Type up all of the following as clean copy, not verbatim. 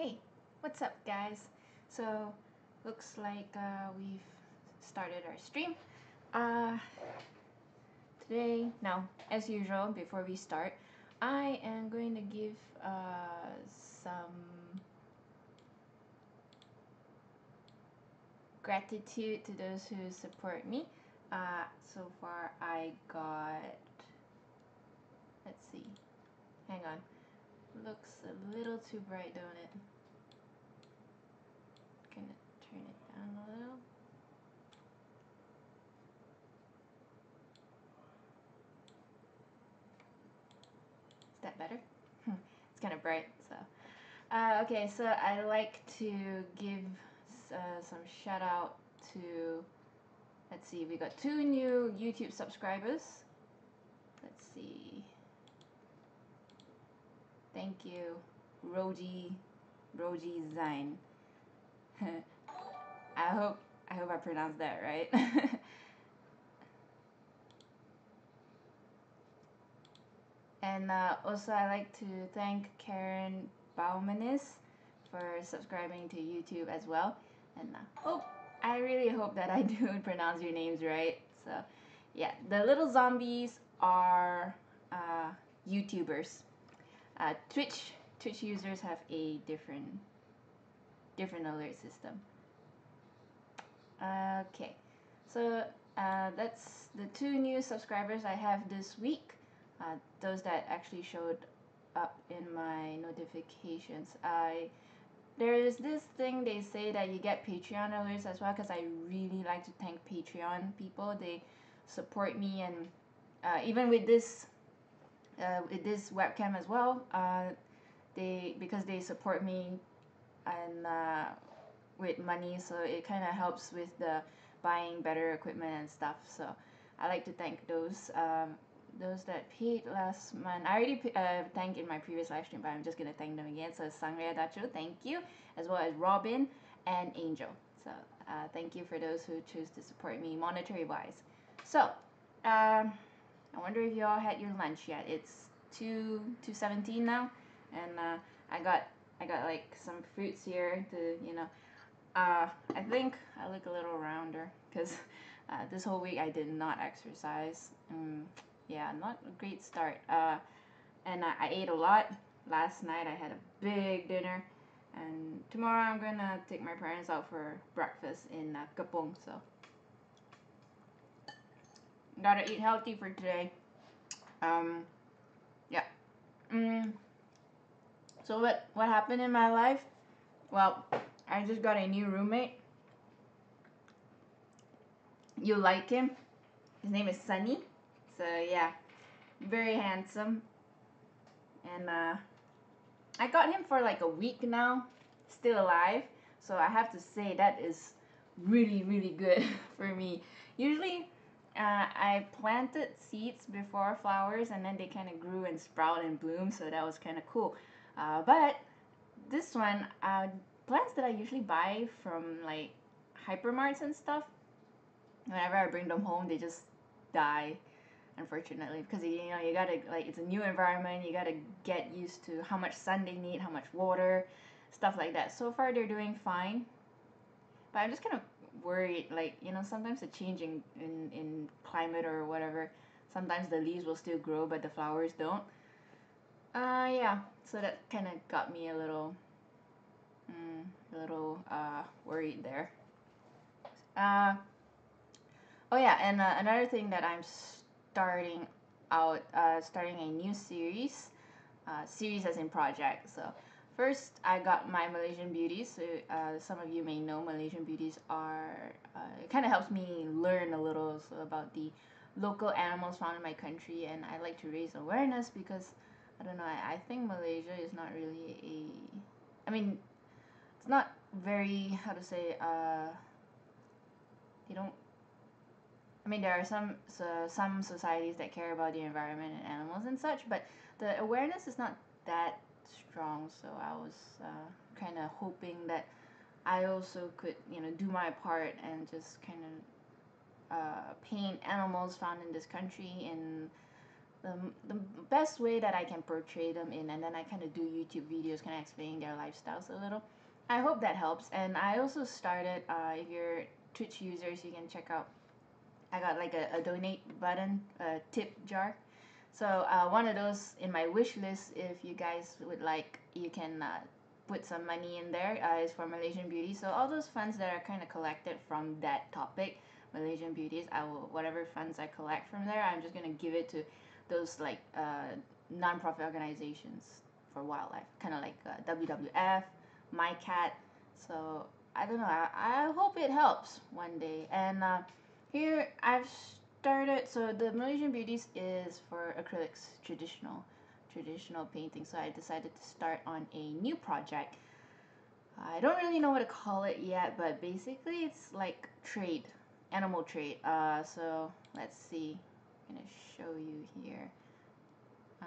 Hey, what's up guys? So, looks like we've started our stream. Uh, now, as usual, before we start, I am going to give some gratitude to those who support me. So far I got, let's see, hang on, looks a little too bright, don't it? Gonna turn it down a little. Is that better? It's kind of bright, so. Okay, so I like to give some shout out to, let's see, we got 2 new YouTube subscribers. Let's see. Thank you, Roji Zine. I hope I pronounced that right. And also I like to thank Karen Baumanis for subscribing to YouTube as well. And I really hope that I do pronounce your names right. So yeah, the little zombies are YouTubers. Twitch users have a different alert system. Okay, so that's the 2 new subscribers I have this week. Those that actually showed up in my notifications. There is this thing they say that you get Patreon alerts as well, because I really like to thank Patreon people. They support me, and even with this webcam as well. Because they support me and with money, so it kind of helps with the buying better equipment and stuff. So I like to thank those that paid last month. I already thanked in my previous live stream, but I'm just gonna thank them again. So Sangria Dacho, thank you, as well as Robin and Angel. So thank you for those who choose to support me monetary wise. So I wonder if you all had your lunch yet. It's 2:17 now, and I got like some fruits here to I think I look a little rounder because this whole week I did not exercise. Yeah, not a great start. And I ate a lot. Last night I had a big dinner, and tomorrow I'm gonna take my parents out for breakfast in Kapong. So gotta eat healthy for today. Yeah. So what happened in my life? Well, I just got a new roommate. You like him? His name is Sunny. So yeah, very handsome. And I got him for like a week now, still alive. So I have to say that is really good for me. Usually, I planted seeds before flowers, and then they kind of grew and sprout and bloom. So that was kind of cool. But this one, plants that I usually buy from like hypermarts and stuff, whenever I bring them home, they just die, unfortunately, because you gotta, like, it's a new environment. You gotta get used to how much sun they need, how much water, stuff like that. So far they're doing fine, but I'm just kind of worried, like, sometimes the change in climate or whatever, sometimes the leaves will still grow but the flowers don't. Yeah, so that kind of got me a little worried there. Oh yeah, and another thing that I'm starting a new series as in project. So first, I got my Malaysian beauties. So some of you may know Malaysian beauties are. It kind of helps me learn a little about the local animals found in my country, and I like to raise awareness because I don't know. I think Malaysia is not really a. I mean, it's not very, how to say. They don't. I mean, there are some societies that care about the environment and animals and such, but the awareness is not that strong. So I was kind of hoping that I also could, do my part and just kind of paint animals found in this country in the, the best way that I can portray them in, and then I kind of do YouTube videos kind of explaining their lifestyles a little. I hope that helps. And I also started, if you're Twitch users, you can check out, I got like a donate button, a tip jar. So one of those in my wish list, if you guys would like, you can put some money in there. Is for Malaysian beauty. So all those funds that are kind of collected from that topic, Malaysian beauties, I will, whatever funds I collect from there, I'm just gonna give it to those like non-profit organizations for wildlife, kind of like WWF, My Cat. So I don't know. I hope it helps one day. And here I've started. So the Malaysian Beauties is for acrylics, traditional painting. So I decided to start on a new project. I don't really know what to call it yet, but basically it's like trade, animal trade. So let's see. I'm gonna show you here. Uh,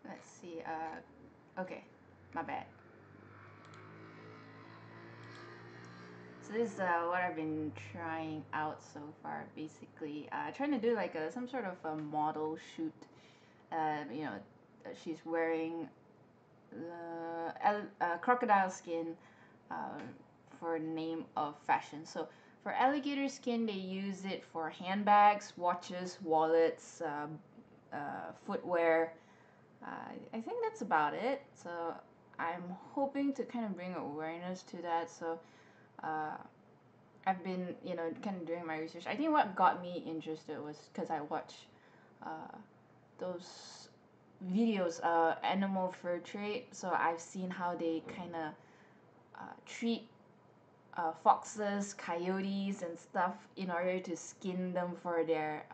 let's see. Okay, my bad. So this is what I've been trying out so far. Basically, trying to do like some sort of a model shoot. You know, she's wearing crocodile skin uh, for name of fashion. So for alligator skin, they use it for handbags, watches, wallets, footwear. I think that's about it. So I'm hoping to kind of bring awareness to that. So uh, I've been, kind of doing my research. I think what got me interested was because I watch uh, those videos, animal fur trade. So I've seen how they kind of treat foxes, coyotes, and stuff in order to skin them for their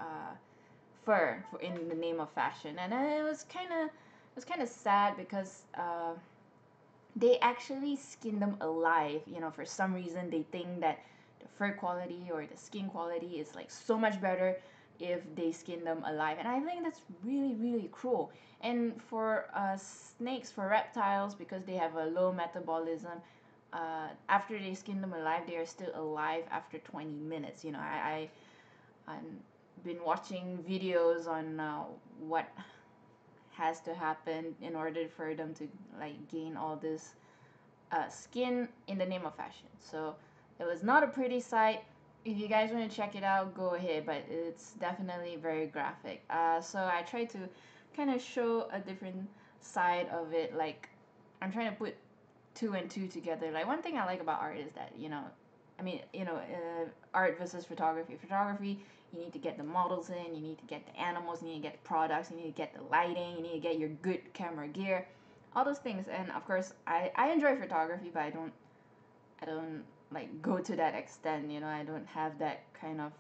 fur for, in the name of fashion. And it was kind of sad because they actually skin them alive. For some reason they think that the fur quality or the skin quality is like so much better if they skin them alive, and I think that's really really cruel. And for snakes, for reptiles, because they have a low metabolism, after they skin them alive, they are still alive after 20 minutes. I've been watching videos on what has to happen in order for them to like gain all this skin in the name of fashion. So it was not a pretty sight. If you guys want to check it out, go ahead, but it's definitely very graphic. So I tried to kind of show a different side of it. Like, I'm trying to put two and two together. Like, one thing I like about art is that, art versus photography. Photography, you need to get the models in, you need to get the animals, you need to get the products, you need to get the lighting, you need to get your good camera gear, all those things. And of course, I enjoy photography, but I don't like go to that extent. I don't have that kind of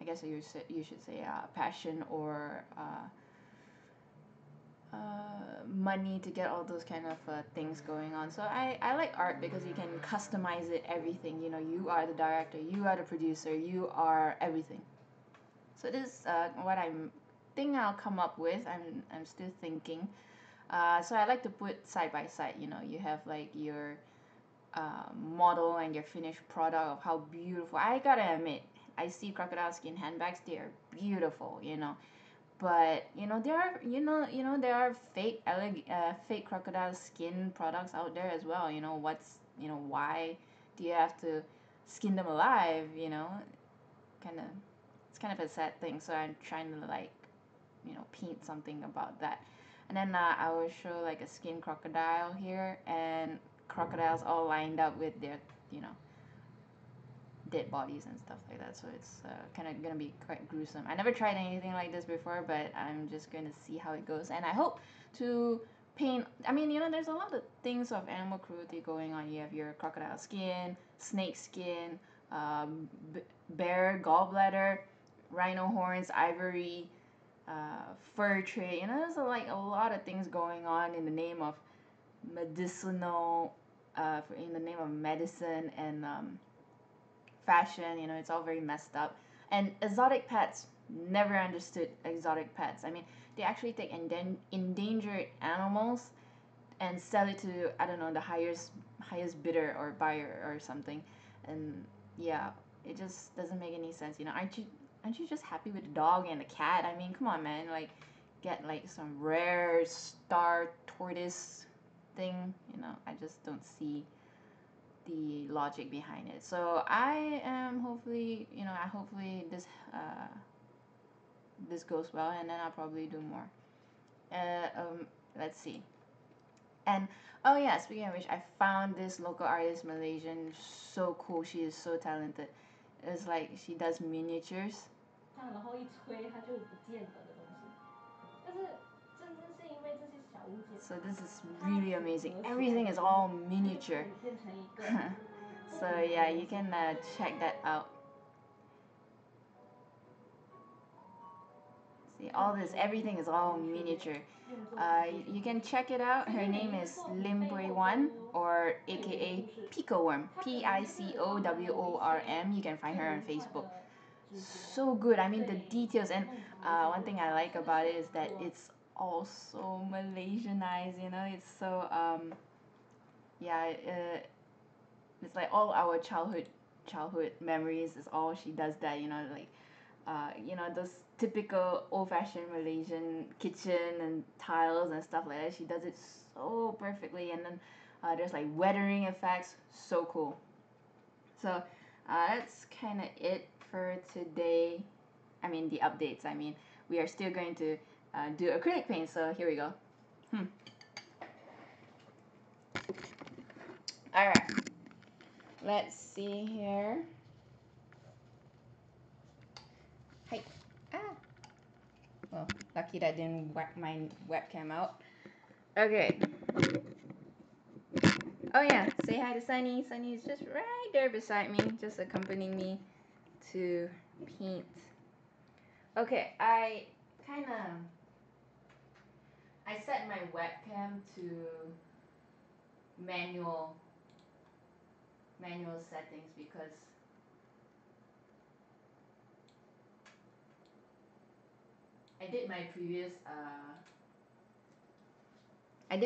I guess you should say passion or money to get all those kind of things going on. So I like art because you can customize it, everything. You are the director, you are the producer, you are everything. So this is what I'm think I'll come up with. I'm still thinking. So I like to put side by side. You have like your model and your finished product of how beautiful. I gotta admit, I see crocodile skin handbags. They are beautiful. But there are fake crocodile skin products out there as well. Why do you have to skin them alive? Kind of It's kind of a sad thing. So I'm trying to like paint something about that. And then I will show like a skin crocodile here, and crocodiles all lined up with their you know dead bodies and stuff like that. So it's kind of gonna be quite gruesome. I never tried anything like this before, but I'm just gonna see how it goes. And I hope to paint. I mean, there's a lot of things of animal cruelty going on. You have your crocodile skin, snake skin, bear gallbladder, rhino horns, ivory, fur trade. There's like a lot of things going on in the name of medicinal, in the name of medicine and fashion. It's all very messed up. And exotic pets, never understood exotic pets. I mean, they actually take endangered animals and sell it to, I don't know, the highest bidder or buyer or something. And yeah, it just doesn't make any sense. You know, aren't you just happy with the dog and the cat? I mean, come on, man. Like, get like some rare star tortoise thing. You know, I just don't see the logic behind it. So I am hopefully, you know, I hopefully this goes well, and then I'll probably do more. Let's see. And oh yeah, speaking of which, I found this local artist, Malaysian, so cool. She is so talented. It's like she does miniatures. So this is really amazing. Everything is all miniature. So yeah, you can check that out. See, all this, everything is all miniature. You can check it out. Her name is Lim Bui Wan, or aka Pico Worm, Picowrm. You can find her on Facebook. So good. I mean, the details, and one thing I like about it is that it's also Malaysianized. You know, it's so yeah. It's like all our childhood memories is all she does that. You know, like you know, those typical old-fashioned Malaysian kitchen and tiles and stuff like that. She does it so perfectly, and then there's like weathering effects. So cool. So that's kind of it for today. I mean, the updates. I mean, we are still going to do acrylic paint. So here we go. All right. Let's see here. Hi. Ah. Well, lucky that didn't whack my webcam out. Okay. Oh yeah, say hi to Sunny. Sunny is just right there beside me, just accompanying me to paint. Okay, I set my webcam to manual settings because I did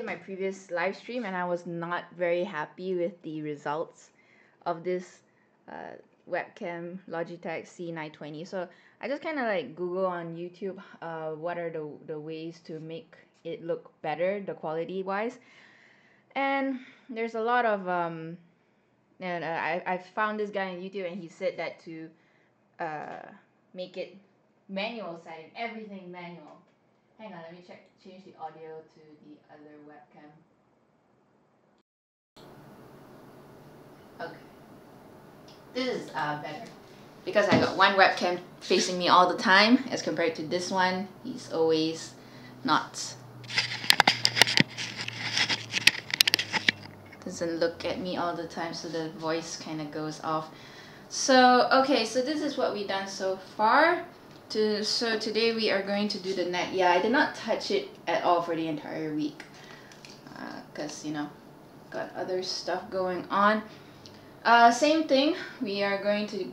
my previous live stream, and I was not very happy with the results of this webcam Logitech C920. So I just kind of like Google on YouTube what are the ways to make it look better, the quality wise. And there's a lot of and I found this guy on YouTube, and he said that to make it manual setting, everything manual. Hang on, let me change the audio to the other webcam. Okay. This is better. Because I got one webcam facing me all the time as compared to this one. He's always not. Doesn't look at me all the time, so the voice kind of goes off. So, okay, so this is what we've done so far. So today we are going to do the net. Yeah, I did not touch it at all for the entire week. Because, you know, got other stuff going on. Same thing, we are going to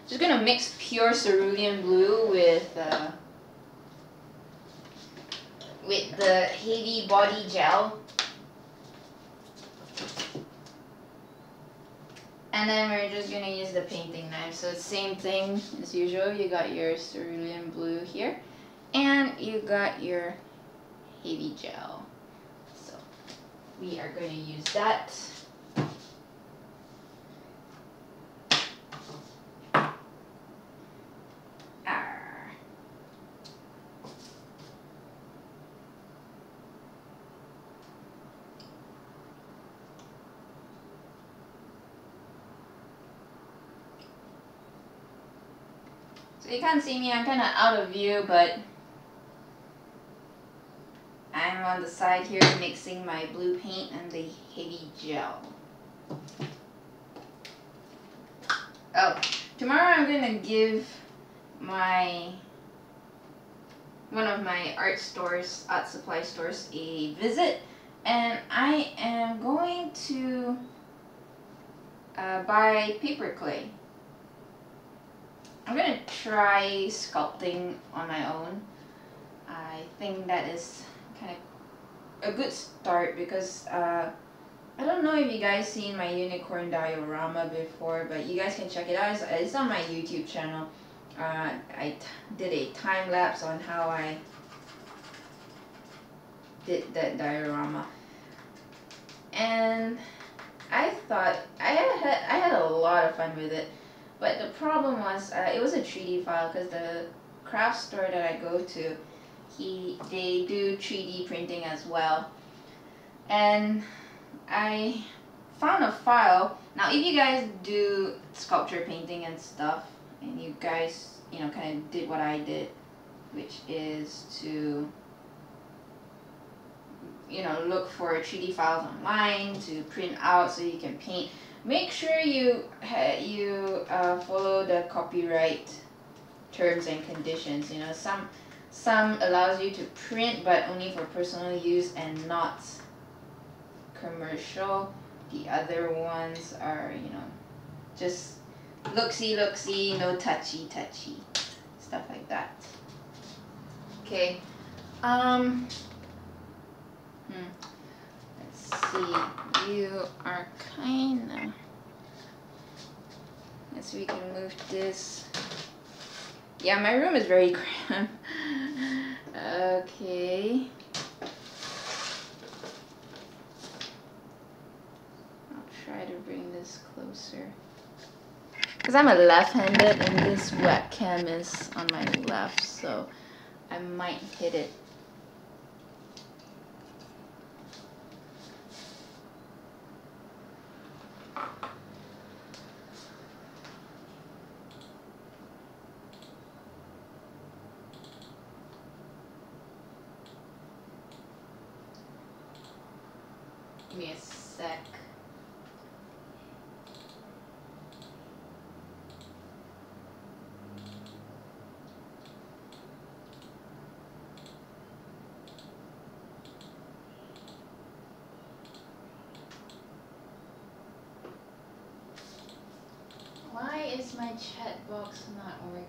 just gonna mix pure cerulean blue with the heavy body gel. And then we're just gonna use the painting knife. So same thing as usual, you got your cerulean blue here, and you got your heavy gel. So we are going to use that. So you can't see me, I'm kind of out of view, but I'm on the side here mixing my blue paint and the heavy gel. Oh, tomorrow I'm going to give one of my art supply stores a visit, and I am going to buy paper clay. I'm gonna try sculpting on my own. I think that is kind of a good start because I don't know if you guys seen my unicorn diorama before, but you guys can check it out. It's on my YouTube channel. I did a time lapse on how I did that diorama, and I thought I had a lot of fun with it. But the problem was it was a 3D file, because the craft store that I go to, they do 3D printing as well, and I found a file. Now, if you guys do sculpture painting and stuff, and you guys, you know, kind of did what I did, which is to, you know, look for 3D files online to print out so you can paint. Make sure you follow the copyright terms and conditions. You know, some allows you to print, but only for personal use and not commercial. The other ones are, you know, just look-see, no touchy, stuff like that. Okay. Let's see. You are kinda. Let's see, we can move this. Yeah, my room is very cramped. Okay. Try to bring this closer, because I'm a left-handed and this webcam is on my left, so I might hit it. Give me a sec. Why is my chat box not working?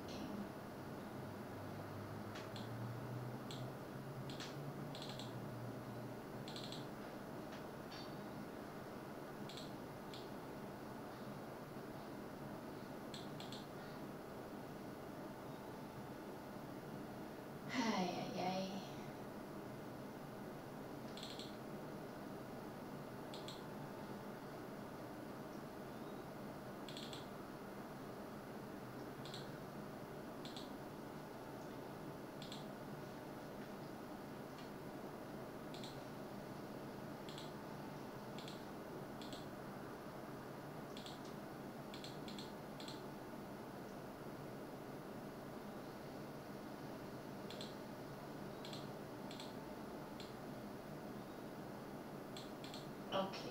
Okay.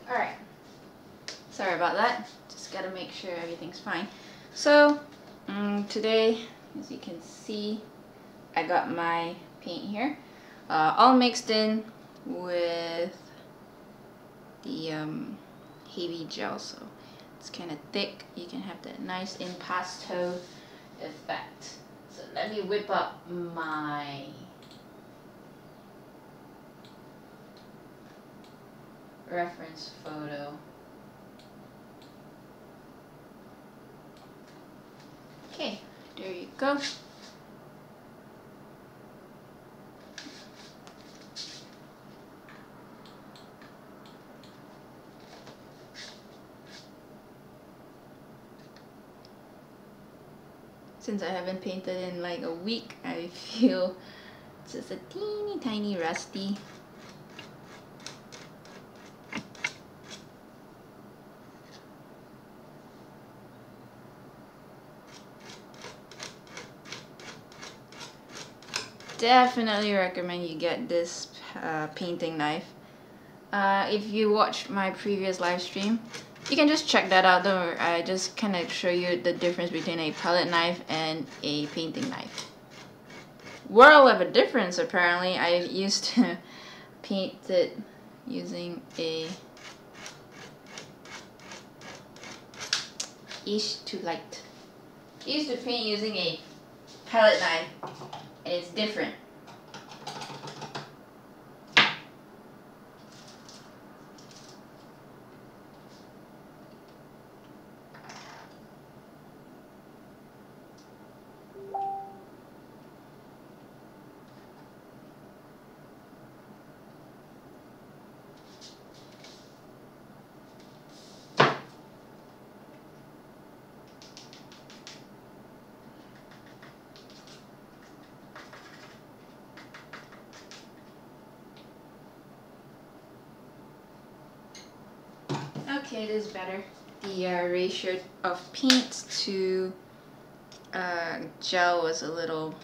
Alright. Sorry about that. Just gotta make sure everything's fine. So, today, as you can see, I got my paint here. All mixed in with the heavy gel, so it's kind of thick. You can have that nice impasto effect. So let me whip up my reference photo. Okay, there you go. Since I haven't painted in like a week, I feel just a teeny tiny rusty. Definitely recommend you get this painting knife. If you watched my previous live stream, you can just check that out. Though I just kind of show you the difference between a palette knife and a painting knife. World of a difference, apparently. I used to paint it using a darkish to light. I used to paint using a palette knife, and it's different. Okay, it is better. The ratio of paint to gel was a little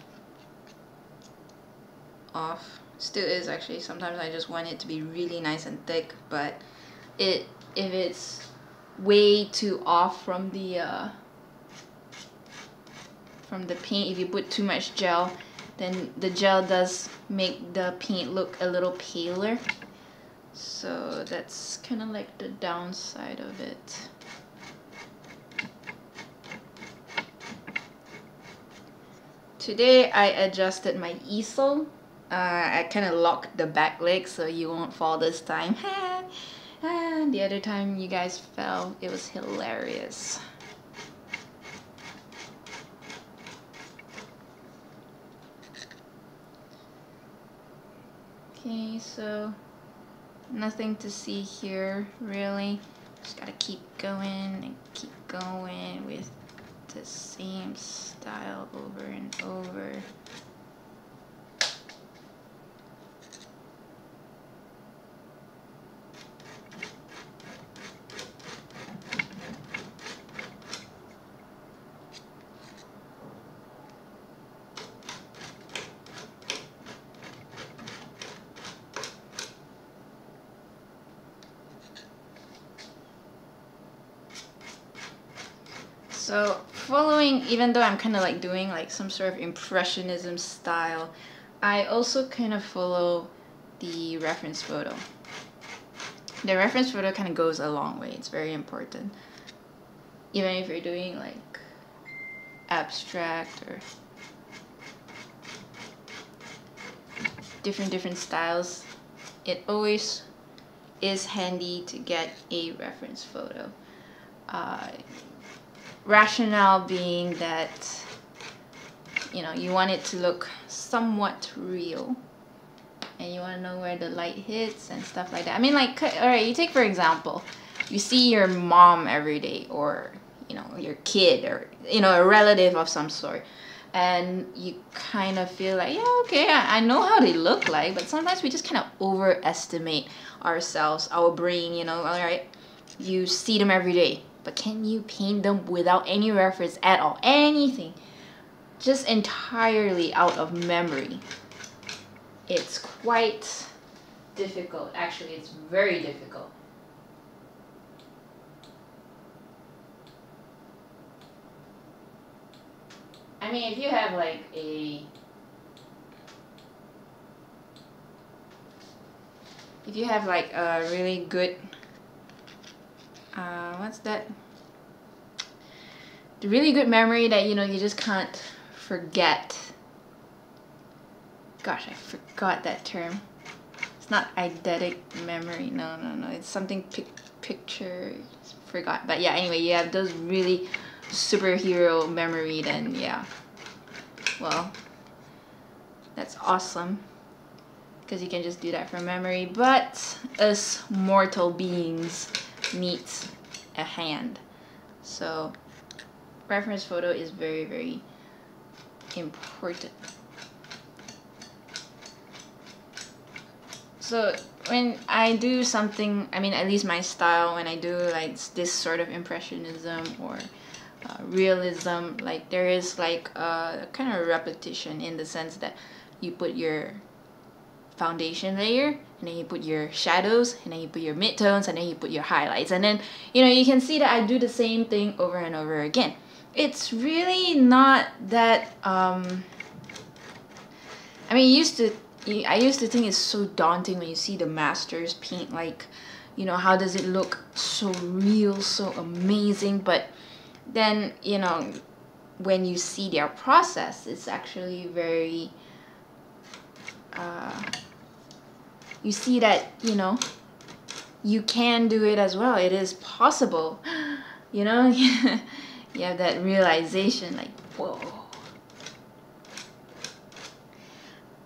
off. Still is actually. Sometimes I just want it to be really nice and thick, but if it's way too off from the paint, if you put too much gel, then the gel does make the paint look a little paler. So that's kind of like the downside of it. Today I adjusted my easel. I kind of locked the back leg so you won't fall this time. And the other time you guys fell, it was hilarious. Okay, so nothing to see here really. Just gotta keep going and keep going with the same style over and over. So following, even though I'm kind of like doing like some sort of impressionism style, I also kind of follow the reference photo. The reference photo kind of goes a long way. It's very important. Even if you're doing like abstract or different styles, it always is handy to get a reference photo. Rationale being that, you know, you want it to look somewhat real and you want to know where the light hits and stuff like that. I mean, like, alright, you take for example, you see your mom every day, or you know, your kid, or you know, a relative of some sort, and you kind of feel like, yeah, okay, I know how they look like, but sometimes we just kind of overestimate ourselves, our brain, you know. Alright, you see them every day, but can you paint them without any reference at all? Anything. Just entirely out of memory. It's quite difficult. Actually, it's very difficult. I mean, if you have like a... If you have like a really good... what's that? The really good memory that, you know, you just can't forget. Gosh, I forgot that term. It's not eidetic memory. No. It's something picture. Forgot. But yeah, anyway, you have those really superhero memory, then yeah. Well, that's awesome. Because you can just do that from memory. But us mortal beings need a hand. So reference photo is very, very important. So when I do something, I mean, at least my style, when I do like this sort of impressionism or realism, like there is like a kind of repetition in the sense that you put your foundation layer, and then you put your shadows, and then you put your midtones, and then you put your highlights, and then, you know, you can see that I do the same thing over and over again. It's really not that I mean, I used to think it's so daunting when you see the masters paint, like, you know, how does it look so real, so amazing, but then, you know, when you see their process, it's actually very, you see that, you know, you can do it as well. It is possible, you know. You have that realization, like, whoa.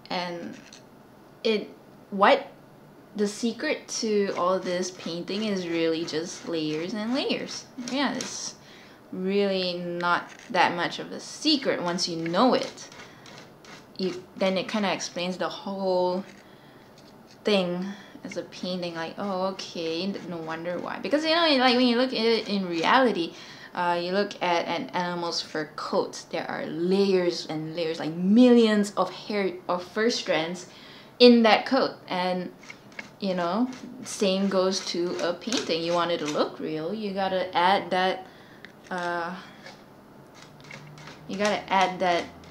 And what the secret to all this painting is really just layers and layers. Yeah, it's really not that much of a secret once you know it. Then it kind of explains the whole thing as a painting, like, oh, okay, no wonder why. Because, you know, like when you look at it in reality, you look at an animal's fur coat, there are layers and layers, like millions of hair or fur strands in that coat. And, you know, same goes to a painting. You want it to look real, you gotta add that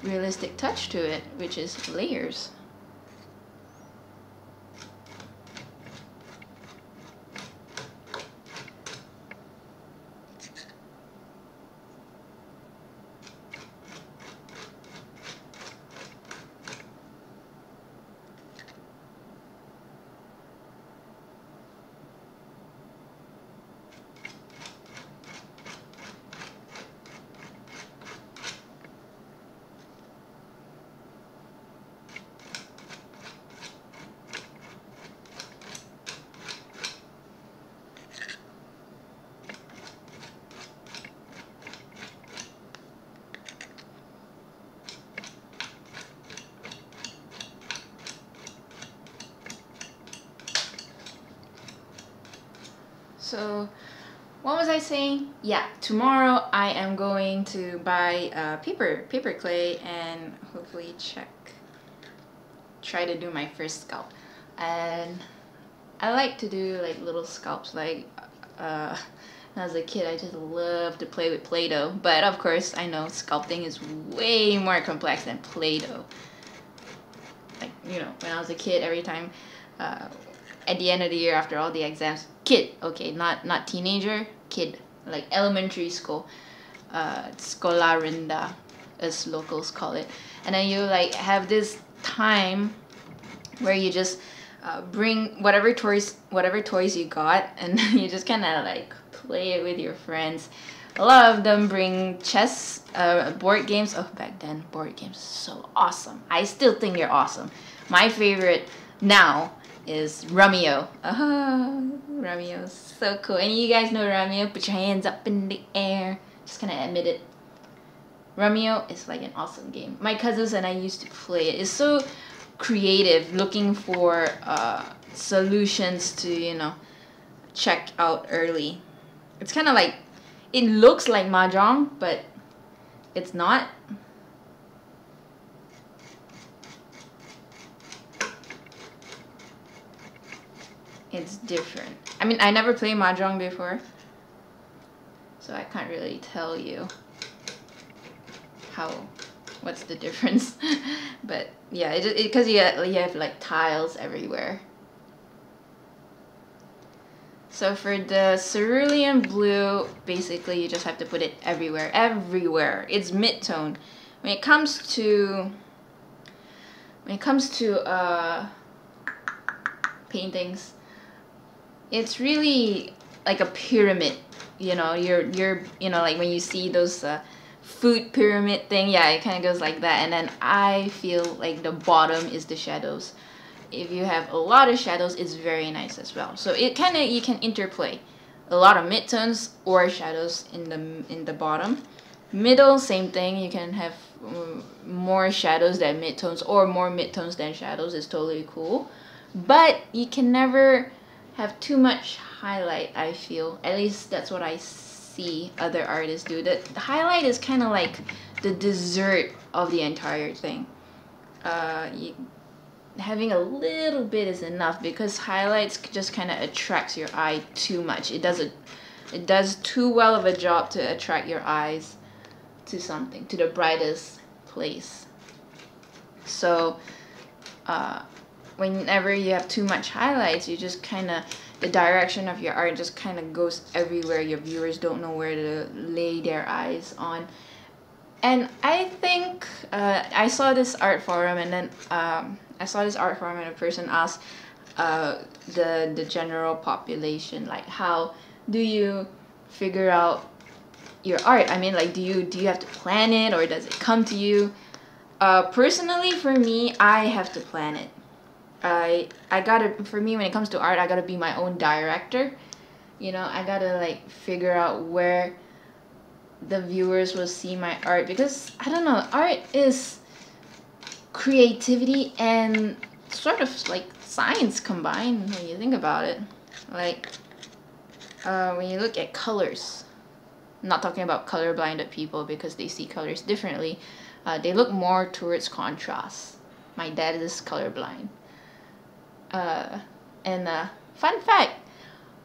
realistic touch to it, which is layers. So, what was I saying? Yeah, tomorrow I am going to buy paper clay and hopefully try to do my first sculpt. And I like to do like little sculpts, like when I was a kid I just loved to play with Play-Doh, but of course I know sculpting is way more complex than Play-Doh. Like, you know, when I was a kid, every time at the end of the year after all the exams, kid, okay, not teenager, kid, like elementary school, skolarinda as locals call it, and then you like have this time where you just bring whatever toys you got, and you just kind of like play it with your friends. A lot of them bring chess, board games. Oh, back then board games so awesome. I still think they're awesome. My favorite now is Rummy-O. Rummy-O is so cool. And you guys know Rummy-O? Put your hands up in the air. Just kind of admit it. Rummy-O is like an awesome game. My cousins and I used to play it. It's so creative, looking for solutions to, you know, check out early. It's kind of like, it looks like mahjong, but it's not. It's different. I mean, I never played mahjong before, so I can't really tell you what's the difference. But yeah, because you have like tiles everywhere. So for the cerulean blue, basically you just have to put it everywhere. It's mid-tone. When it comes to paintings, it's really like a pyramid. You know, you know, like when you see those food pyramid thing, yeah, it kind of goes like that. And then I feel like the bottom is the shadows. If you have a lot of shadows, it's very nice as well. So it kind of, you can interplay a lot of midtones or shadows in the bottom. Middle, same thing. You can have more shadows than midtones or more midtones than shadows. It's totally cool. But you can never have too much highlight, I feel. At least that's what I see other artists do. The highlight is kind of like the dessert of the entire thing. Having a little bit is enough, because highlights just kind of attracts your eye too much. It does too well of a job to attract your eyes to something, to the brightest place. So whenever you have too much highlights, you just kind of, the direction of your art just kind of goes everywhere. Your viewers don't know where to lay their eyes on. And I think I saw this art forum, and then I saw this art forum, and a person asked the general population, like, how do you figure out your art? I mean, like, do you have to plan it, or does it come to you? Personally, for me, I have to plan it. I gotta, for me, when it comes to art, I gotta be my own director. You know, I gotta like figure out where the viewers will see my art, because I don't know, art is creativity and sort of like science combined when you think about it. Like when you look at colors, I'm not talking about colorblinded people because they see colors differently. They look more towards contrast. My dad is colorblind. And fun fact,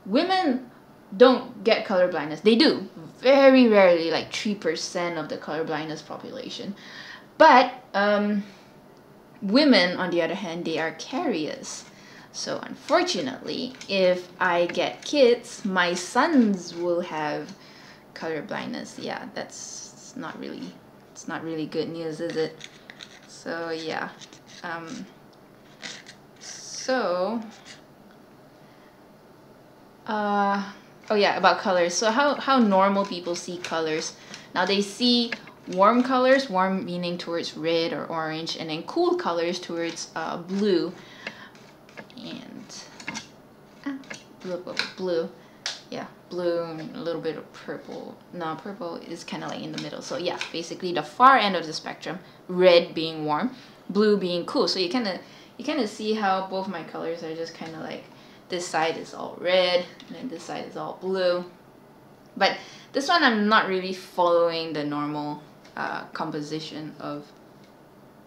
women don't get color blindness. They do, very rarely, like 3% of the color blindness population. But women, on the other hand, they are carriers. So unfortunately, if I get kids, my sons will have color blindness. Yeah, it's not really good news, is it? So yeah. Oh yeah, about colors. So how normal people see colors. Now they see warm colors, warm meaning towards red or orange, and then cool colors towards blue. And blue. Yeah, blue and a little bit of purple. No, purple is kind of like in the middle. So yeah, basically the far end of the spectrum, red being warm, blue being cool. So you kind of see how both my colors are just kind of like, this side is all red and then this side is all blue. But this one I'm not really following the normal composition of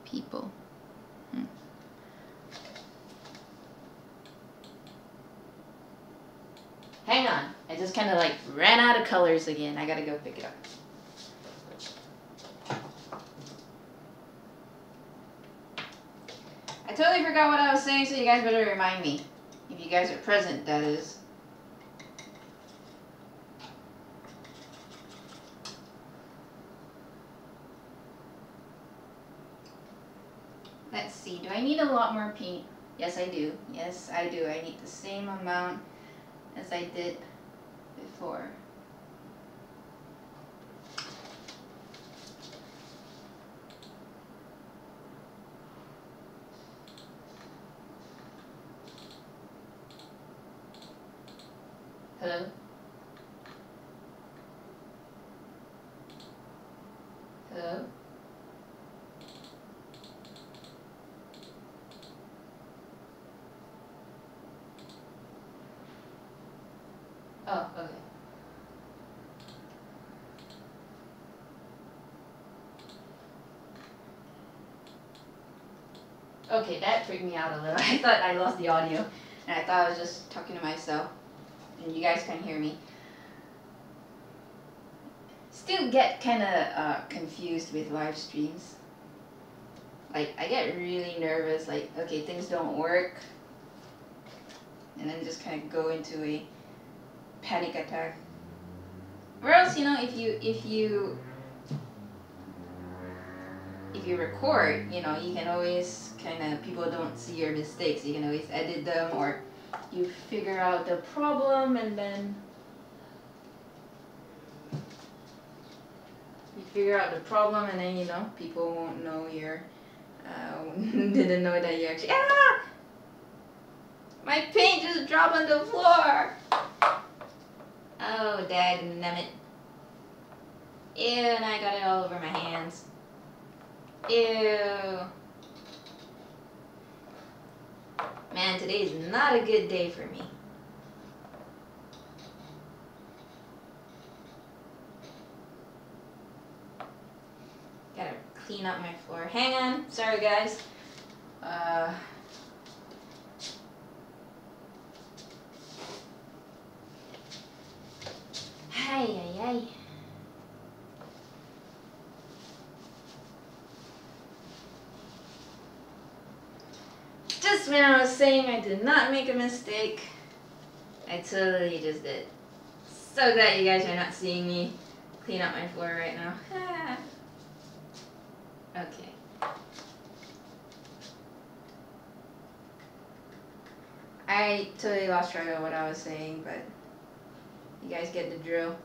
people. Hang on, I just kind of like ran out of colors again. I gotta go pick it up. I totally forgot what I was saying, so you guys better remind me. If you guys are present, that is. Let's see, do I need a lot more paint? Yes, I do. Yes, I do. I need the same amount as I did before. Hello? Hello? Oh, okay. Okay, that freaked me out a little. I thought I lost the audio, and I thought I was just talking to myself, and you guys couldn't hear me. Still get kind of confused with live streams. Like, I get really nervous, like, okay, things don't work, and then just kind of go into a panic attack. Or else, you know, if you record, you know, you can always kind of, people don't see your mistakes. You can always edit them, or you figure out the problem, and then you know, people won't know you're didn't know that you actually. Ah! My paint just dropped on the floor. Oh, dagnammit. Ew, and I got it all over my hands. Ew. Man, today is not a good day for me. Gotta clean up my floor. Hang on. Sorry, guys. Ay. just when I was saying I did not make a mistake, I totally just did. So glad you guys are not seeing me clean up my floor right now. Okay. I totally lost track of what I was saying, but you guys get the drill.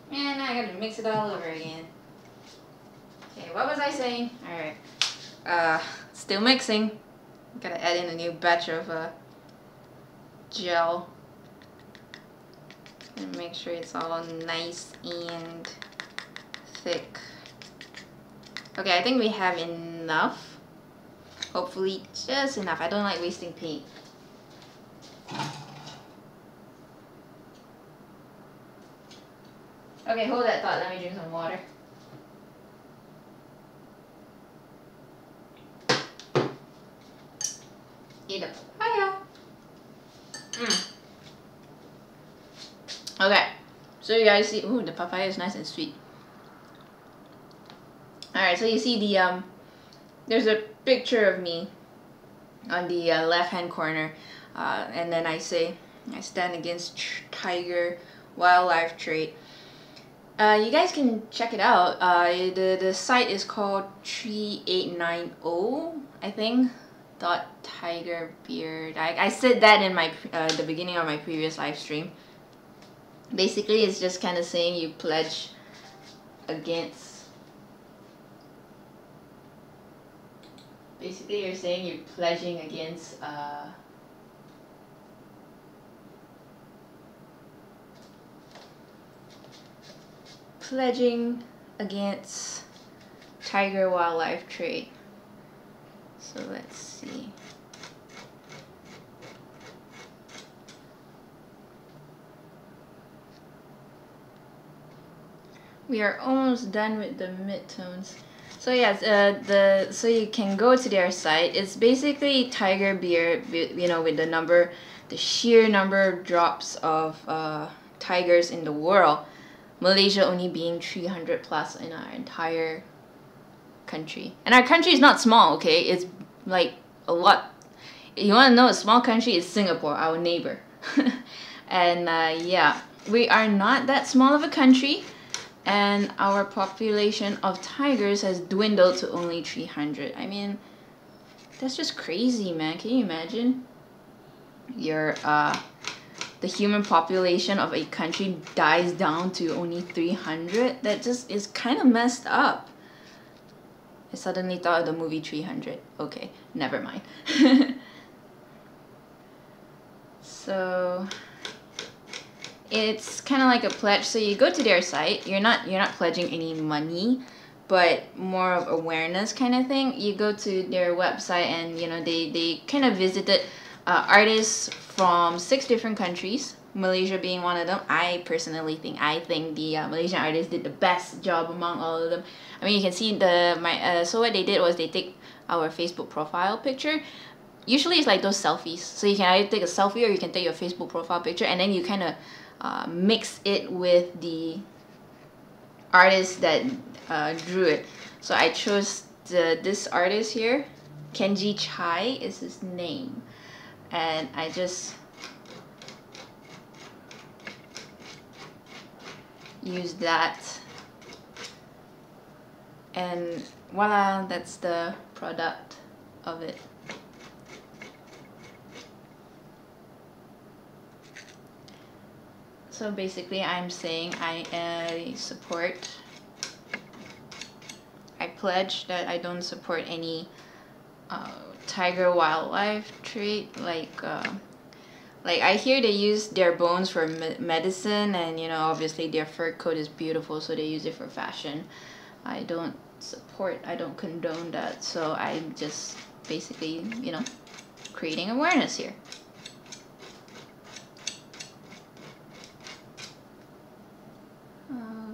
Man, I gotta mix it all over again. Okay, what was I saying? Alright. Still mixing. Gotta add in a new batch of gel. And make sure it's all nice and thick. Okay, I think we have enough. Hopefully just enough. I don't like wasting paint. Okay, hold that thought. Let me drink some water. Eat a papaya. Okay, so you guys see, ooh, the papaya is nice and sweet. Alright, so you see the, there's a picture of me on the left-hand corner, and then I say, I stand against tiger wildlife trade. You guys can check it out. The site is called 3890, I think, .tigerbeard. I said that in my the beginning of my previous live stream. Basically, it's just kind of saying you pledge against. Basically, you're saying you're pledging against. Pledging against tiger wildlife trade. So let's see. We are almost done with the midtones. So yes, so you can go to their site. It's basically tiger beard, you know, with the sheer number of drops of tigers in the world. Malaysia only being 300 plus in our entire country. And our country is not small, okay? It's like a lot. You want to know a small country is Singapore, our neighbor. And yeah, we are not that small of a country. And our population of tigers has dwindled to only 300. I mean, that's just crazy, man. Can you imagine? The human population of a country dies down to only 300. That just is kind of messed up. I suddenly thought of the movie 300. Okay, never mind. So it's kind of like a pledge. So you go to their site. You're not pledging any money, but more of awareness kind of thing. You go to their website, and you know they kind of visited artists from 6 different countries, Malaysia being one of them. I personally think the Malaysian artists did the best job among all of them. I mean, you can see so what they did was they take our Facebook profile picture. Usually it's like those selfies, so you can either take a selfie or you can take your Facebook profile picture, and then you kind of mix it with the artist that drew it. So I chose this artist here, Kenji Chai is his name, and I just use that, and voila, that's the product of it. So basically I'm saying I pledge that I don't support any tiger wildlife trade, like I hear they use their bones for medicine, and you know, obviously their fur coat is beautiful, so they use it for fashion. I don't condone that, so I'm just basically, you know, creating awareness here.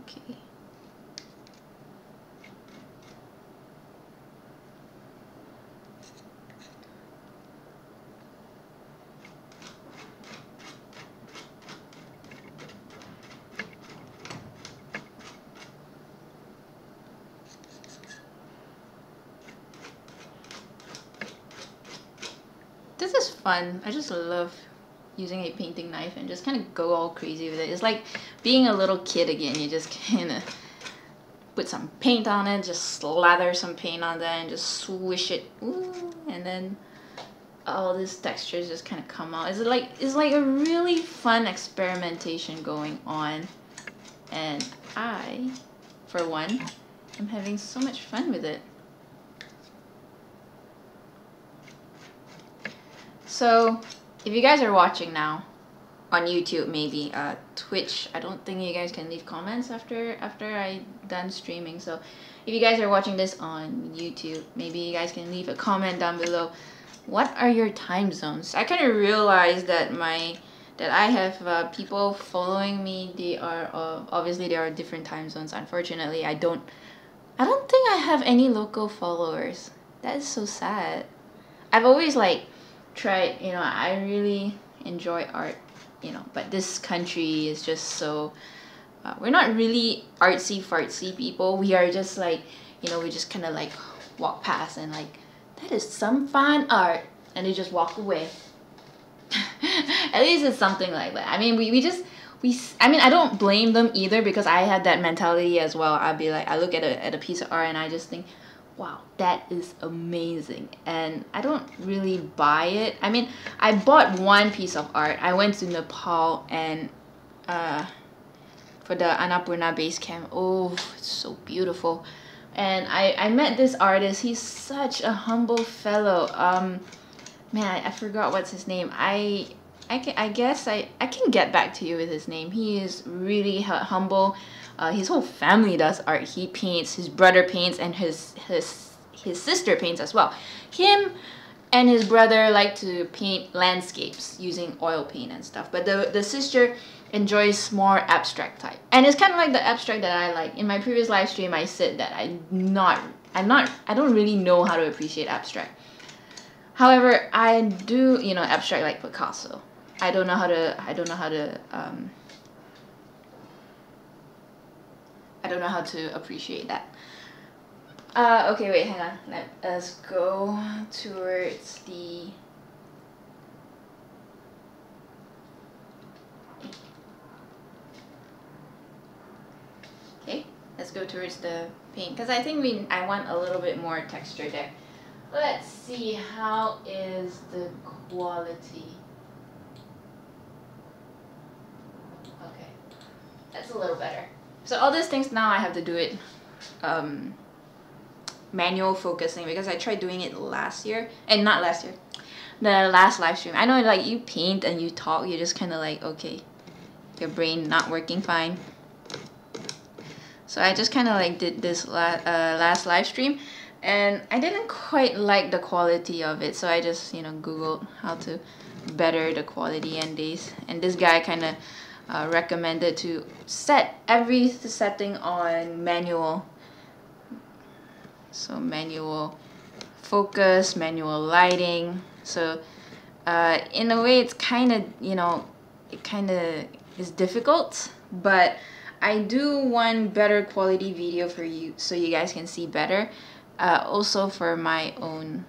Okay. this is fun. I just love using a painting knife and just kind of go all crazy with it. It's like being a little kid again. You just kind of put some paint on it, just slather some paint on that and just swish it. Ooh, and then all these textures just kind of come out. It's like a really fun experimentation going on. And I, for one, am having so much fun with it. So, if you guys are watching now, on YouTube maybe, Twitch, I don't think you guys can leave comments after I done streaming. So, if you guys are watching this on YouTube, maybe you guys can leave a comment down below. What are your time zones? I kind of realized that I have people following me. They are obviously there are different time zones. Unfortunately, I don't think I have any local followers. That is so sad. I've always like tried, you know, I really enjoy art, you know, but this country is just so we're not really artsy fartsy people. We are just like, you know, we just kind of like walk past and like, that is some fine art, and they just walk away. At least it's something like that. I mean, I mean, I don't blame them either, because I had that mentality as well. I'd be like, I look at a piece of art and I just think, wow, that is amazing, and I don't really buy it. I mean, I bought one piece of art. I went to Nepal and for the Annapurna base camp. Oh, it's so beautiful. And I met this artist. He's such a humble fellow. Man, I forgot what's his name. I guess I can get back to you with his name. He is really humble. His whole family does art. He paints, his brother paints, and his sister paints as well. Him and his brother like to paint landscapes using oil paint and stuff. But the sister enjoys more abstract type. And it's kind of like the abstract that I like. In my previous live stream, I said that I don't really know how to appreciate abstract. However, I do, you know, abstract like Picasso. I don't know how to appreciate that. Okay, wait, hang on. Let us go towards the... Okay, let's go towards the paint, because I think I want a little bit more texture there. Let's see, how is the quality? Okay, that's a little better. So all these things now I have to do it manual focusing, because I tried doing it last year, and not last year, the last live stream. I know, like, you paint and you talk, you're just kind of like, okay, your brain not working fine. So I just kind of like did this last live stream, and I didn't quite like the quality of it, so I just, you know, Googled how to better the quality, and this guy kind of recommended to set every setting on manual. So manual focus, manual lighting. So in a way, it's kind of, you know, it kind of is difficult, but I do want better quality video for you, so you guys can see better. Also for my own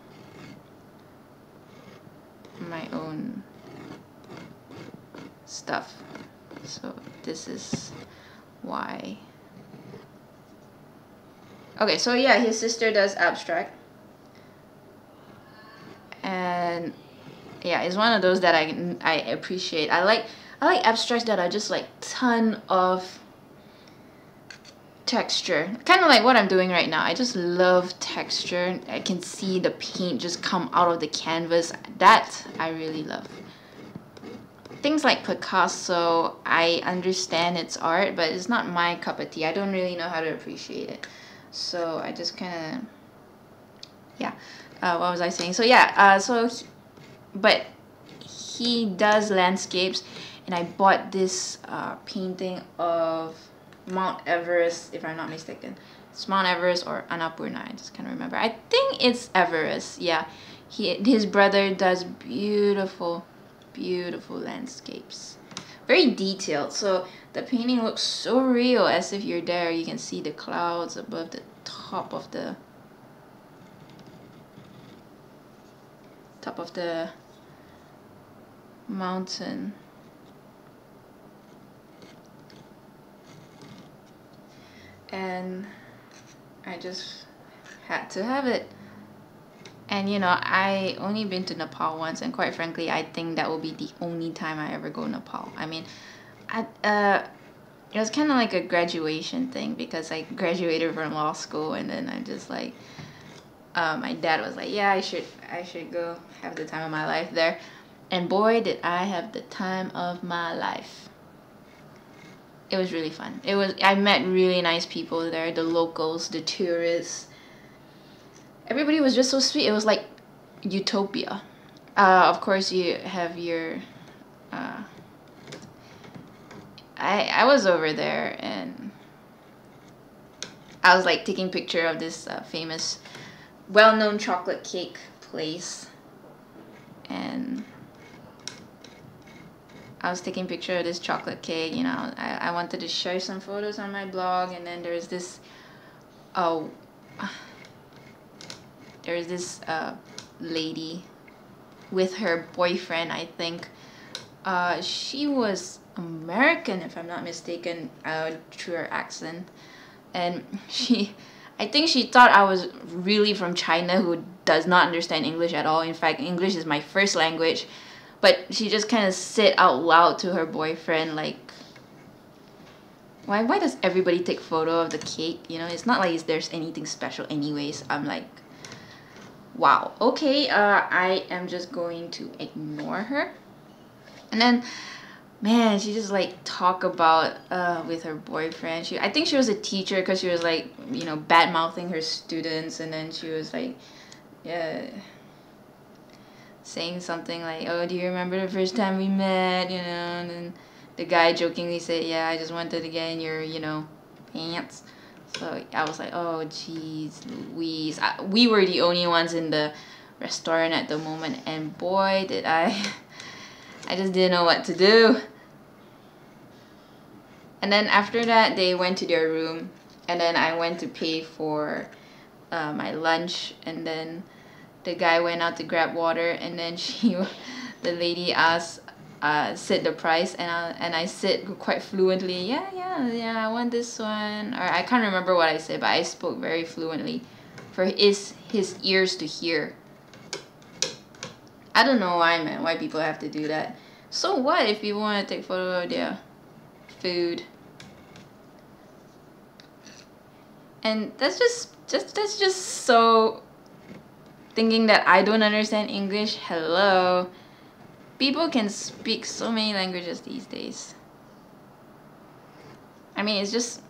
stuff. So this is why. Okay, so yeah, his sister does abstract, and yeah, it's one of those that I appreciate. I like abstracts that are just like ton of texture, kind of like what I'm doing right now. I just love texture. I can see the paint just come out of the canvas. That I really love. Things like Picasso, I understand it's art, but it's not my cup of tea. I don't really know how to appreciate it. So I just kind of, yeah. What was I saying? So yeah, but he does landscapes, and I bought this painting of Mount Everest, if I'm not mistaken. It's Mount Everest or Annapurna, I just can't remember. I think it's Everest, yeah. His brother does beautiful, beautiful landscapes. Very detailed, so the painting looks so real, as if you're there. You can see the clouds above the top of the mountain. And I just had to have it. And you know, I only been to Nepal once, and quite frankly, I think that will be the only time I ever go Nepal. I mean, it was kind of like a graduation thing because I graduated from law school, and then I just like, my dad was like, yeah, I should go have the time of my life there, and boy, did I have the time of my life. It was really fun. I met really nice people there, the locals, the tourists. Everybody was just so sweet. It was like utopia. Of course, you have your. I was over there, and I was like taking picture of this famous, well-known chocolate cake place, and I was taking picture of this chocolate cake. You know, I wanted to share some photos on my blog, and then there's this. There's this lady with her boyfriend, I think. She was American, if I'm not mistaken, through her accent. And I think she thought I was really from China who does not understand English at all. In fact, English is my first language. But she just kind of said out loud to her boyfriend, like, why does everybody take photo of the cake? You know, it's not like there's anything special anyways. I'm like, wow, okay, I am just going to ignore her. And then, man, she just like talk about with her boyfriend. I think she was a teacher because she was like, you know, bad mouthing her students, and then she was like, yeah, saying something like, oh, do you remember the first time we met? You know, and then the guy jokingly said, yeah, I just wanted to get in your, you know, pants. So I was like, oh, jeez, Louise. We were the only ones in the restaurant at the moment, and boy, did I just didn't know what to do. And then after that, they went to their room, and then I went to pay for my lunch, and then the guy went out to grab water, and then the lady asked, said the price, and I said quite fluently, yeah, I want this one, or I can't remember what I said, but I spoke very fluently for his ears to hear. I don't know why, man, why people have to do that. So what if you want to take photo of their food? And that's just so thinking that I don't understand English. Hello. People can speak so many languages these days. I mean, it's just,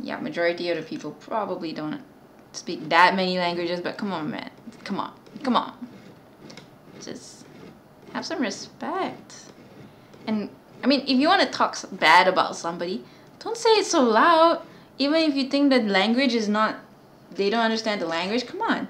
yeah, majority of the people probably don't speak that many languages, but come on, man. Come on. Just have some respect. And, I mean, if you want to talk bad about somebody, don't say it so loud. Even if you think that language is not, they don't understand the language, come on.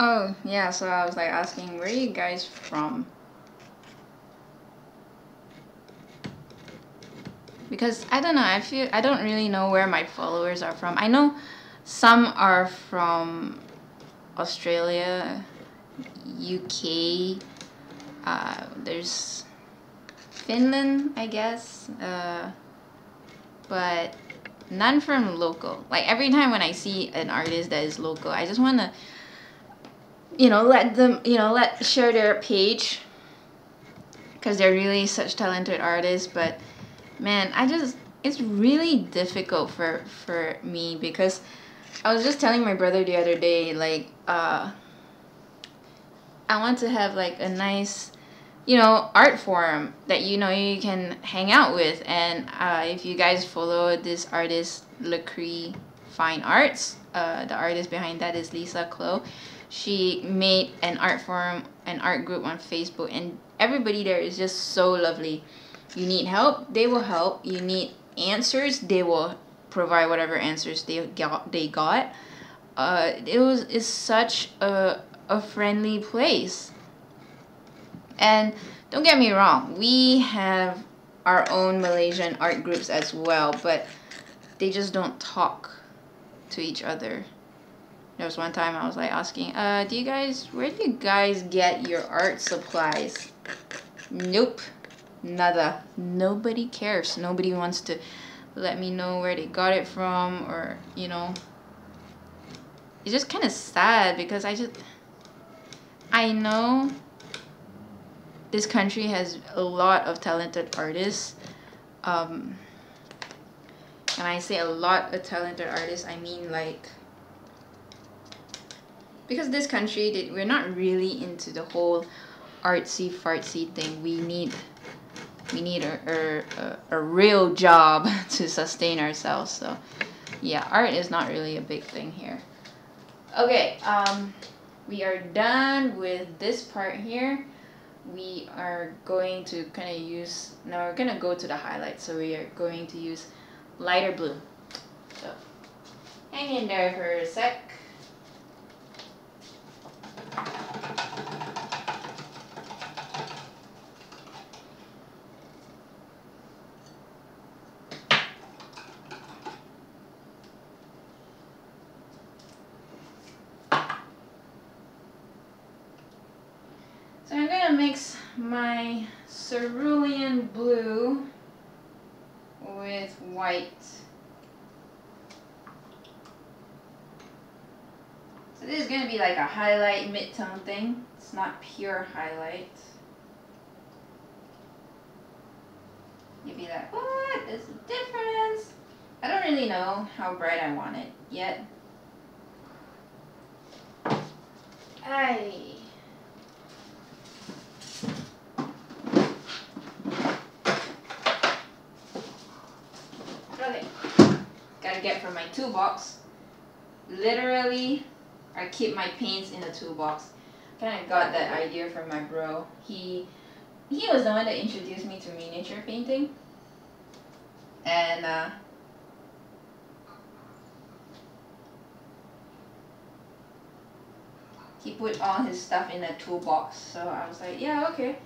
Oh, yeah, so I was like asking, where are you guys from? Because I don't know, I don't really know where my followers are from. I know some are from Australia, UK, there's Finland, I guess, but none from local. Like every time when I see an artist that is local, I just want to, you know, let them, you know, share their page because they're really such talented artists. But man, it's really difficult for me because I was just telling my brother the other day, like, I want to have like a nice, you know, art forum that, you know, you can hang out with. And if you guys follow this artist, Acrylic, Fine Arts. The artist behind that is Lisa Klo. She made an art group on Facebook, and everybody there is just so lovely. You need help, they will help. You need answers, they will provide whatever answers they got. It's such a friendly place. And don't get me wrong, we have our own Malaysian art groups as well, but they just don't talk to each other. There was one time I was like asking, where do you guys get your art supplies? Nope, nada. Nobody cares. Nobody wants to let me know where they got it from, or, you know. It's just kind of sad because I know this country has a lot of talented artists. And I say a lot of talented artists, I mean like, because this country, we're not really into the whole artsy fartsy thing. We need a real job to sustain ourselves. So yeah, art is not really a big thing here. Okay, we are done with this part here. We are going to kind of use, now we're going to go to the highlights. So we are going to use lighter blue. So hang in there for a sec. So I'm going to mix my cerulean blue with white. So this is going to be like a highlight mid-tone thing. It's not pure highlight. You'd be like, what? There's a difference. I don't really know how bright I want it yet. Okay. Gotta get from my toolbox. Literally, I keep my paints in the toolbox. Kind of got that idea from my bro. He was the one that introduced me to miniature painting. And he put all his stuff in a toolbox. So I was like, yeah, okay.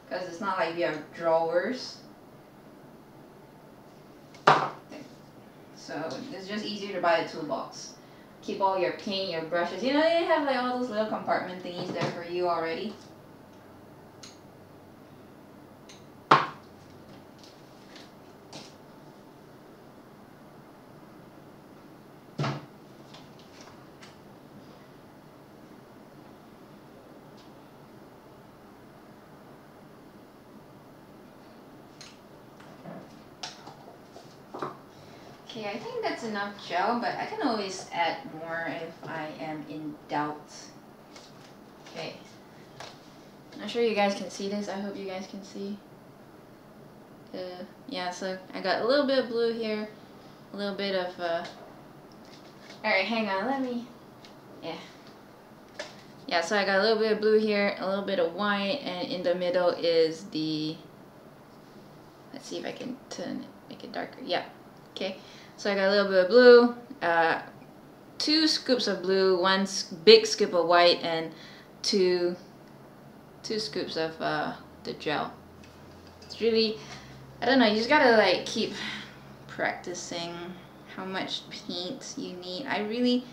Because it's not like we have drawers. So it's just easier to buy a toolbox. Keep all your paint, your brushes. You know, they have like all those little compartment thingies there for you already. Okay, I think that's enough gel, but I can always add more if I am in doubt. Okay. Not sure you guys can see this. I hope you guys can see. Yeah, so I got a little bit of blue here, a little bit of alright, hang on, let me, yeah, so I got a little bit of blue here, a little bit of white, and in the middle is the, let's see if I can make it darker. Yeah, okay, so I got a little bit of blue, 2 scoops of blue, 1 big scoop of white, and two scoops of the gel. It's really, I don't know, you just gotta like keep practicing how much paint you need. I really,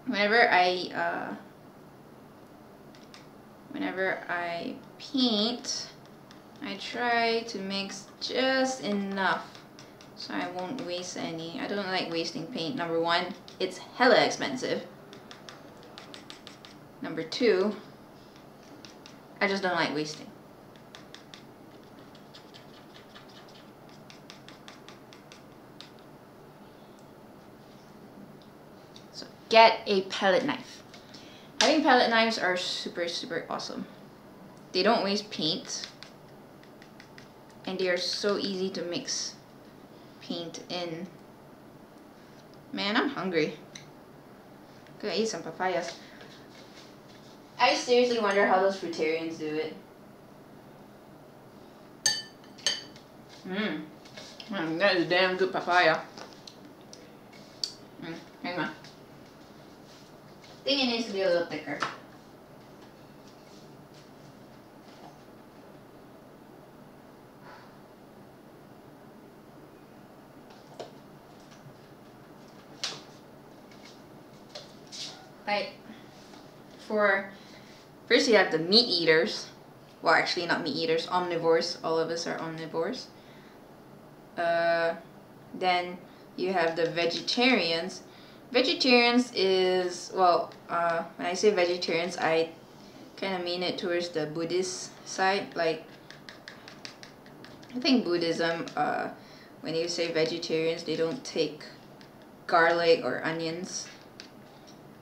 whenever I paint, I try to mix just enough so I won't waste any. I don't like wasting paint. Number 1, it's hella expensive. Number 2, I just don't like wasting. So get a palette knife. Having palette knives are super, super awesome. They don't waste paint, and they are so easy to mix paint in. Man, I'm hungry. Gonna eat some papayas. I seriously wonder how those fruitarians do it. That is damn good papaya. Hang on. I think it needs to be a little thicker. Right. First you have the meat eaters. Well, actually not meat eaters, omnivores. All of us are omnivores. Then you have the vegetarians. Vegetarians is, well, when I say vegetarians, I kind of mean it towards the Buddhist side. Like, I think Buddhism, when you say vegetarians, they don't take garlic or onions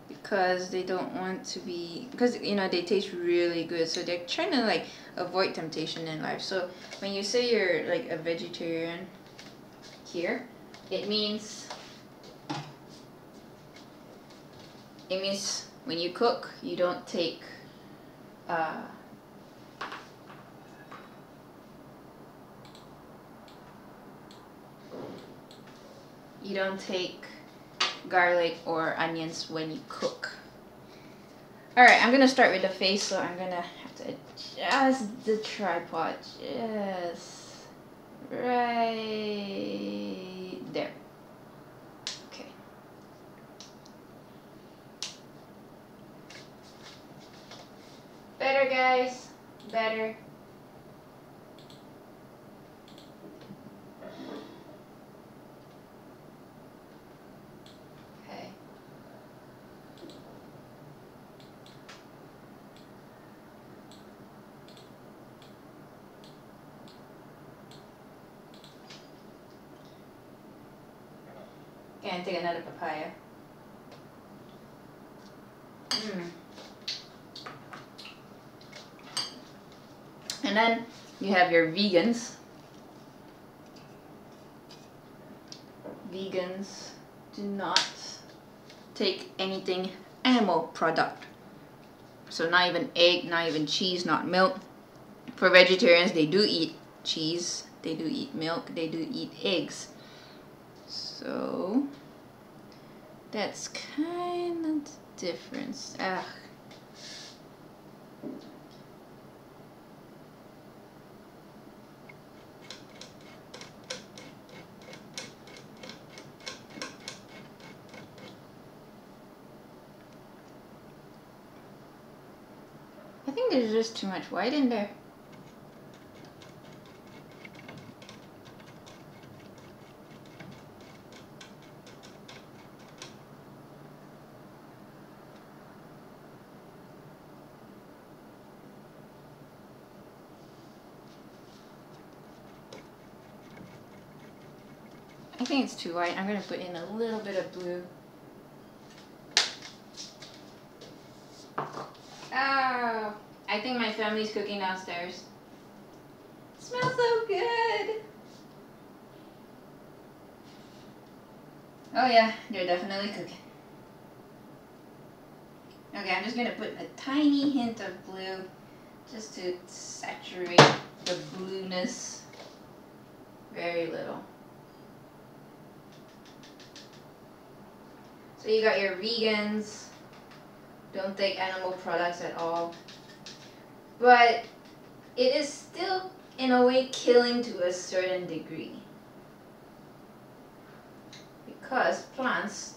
because they don't want to be, because you know they taste really good, so they're trying to like avoid temptation in life. So when you say you're like a vegetarian here, it means when you cook you don't take garlic or onions when you cook. Alright, I'm gonna start with the face, so I'm gonna have to adjust the tripod just right there. Okay. Better, guys. Better. Okay, take another papaya. And then you have your vegans. Vegans do not take anything animal product. So not even egg, not even cheese, not milk. For vegetarians, they do eat cheese, they do eat milk, they do eat eggs. So that's kind of the difference. I think there's just too much white in there. I think it's too white. I'm going to put in a little bit of blue. Oh, I think my family's cooking downstairs. It smells so good. Oh yeah, they're definitely cooking. Okay, I'm just going to put a tiny hint of blue just to saturate the blueness. Very little. So you got your vegans, don't take animal products at all, but it is still in a way killing to a certain degree, because plants,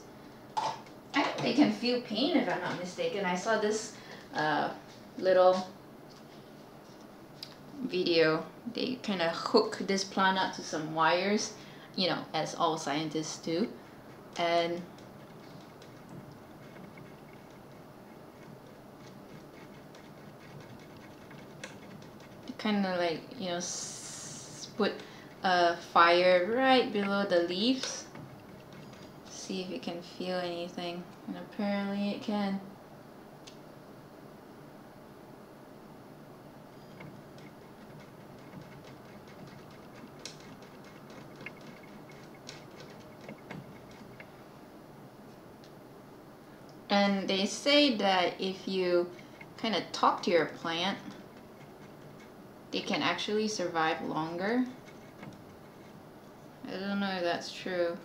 I think they can feel pain if I'm not mistaken. I saw this little video. They kind of hook this plant up to some wires, you know, as all scientists do, and kind of like, you know, put a fire right below the leaves, see if it can feel anything, and apparently it can. And they say that if you kind of talk to your plant, they can actually survive longer. I don't know if that's true.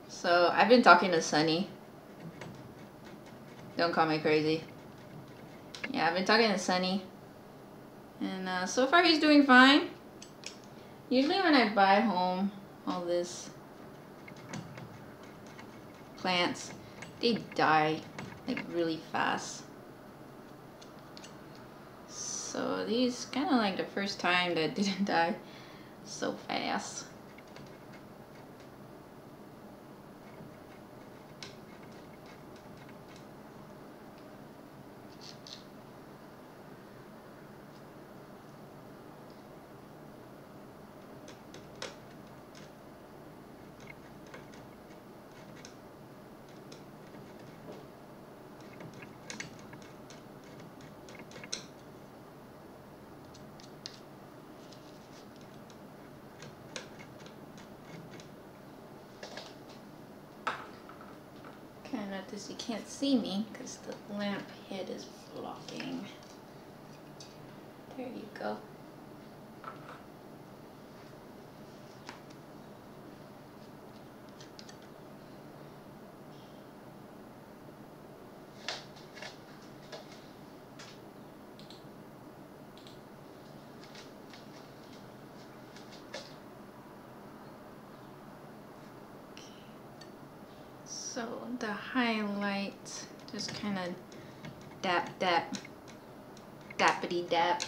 So I've been talking to Sunny. Don't call me crazy. Yeah, I've been talking to Sunny. And so far he's doing fine. Usually when I buy home all this plants, they die like really fast. So these kind of like the first time that didn't die so fast. Kind of notice you can't see me because the lamp head is blocking. There you go. So the highlight, just kind of dap, dappity dap.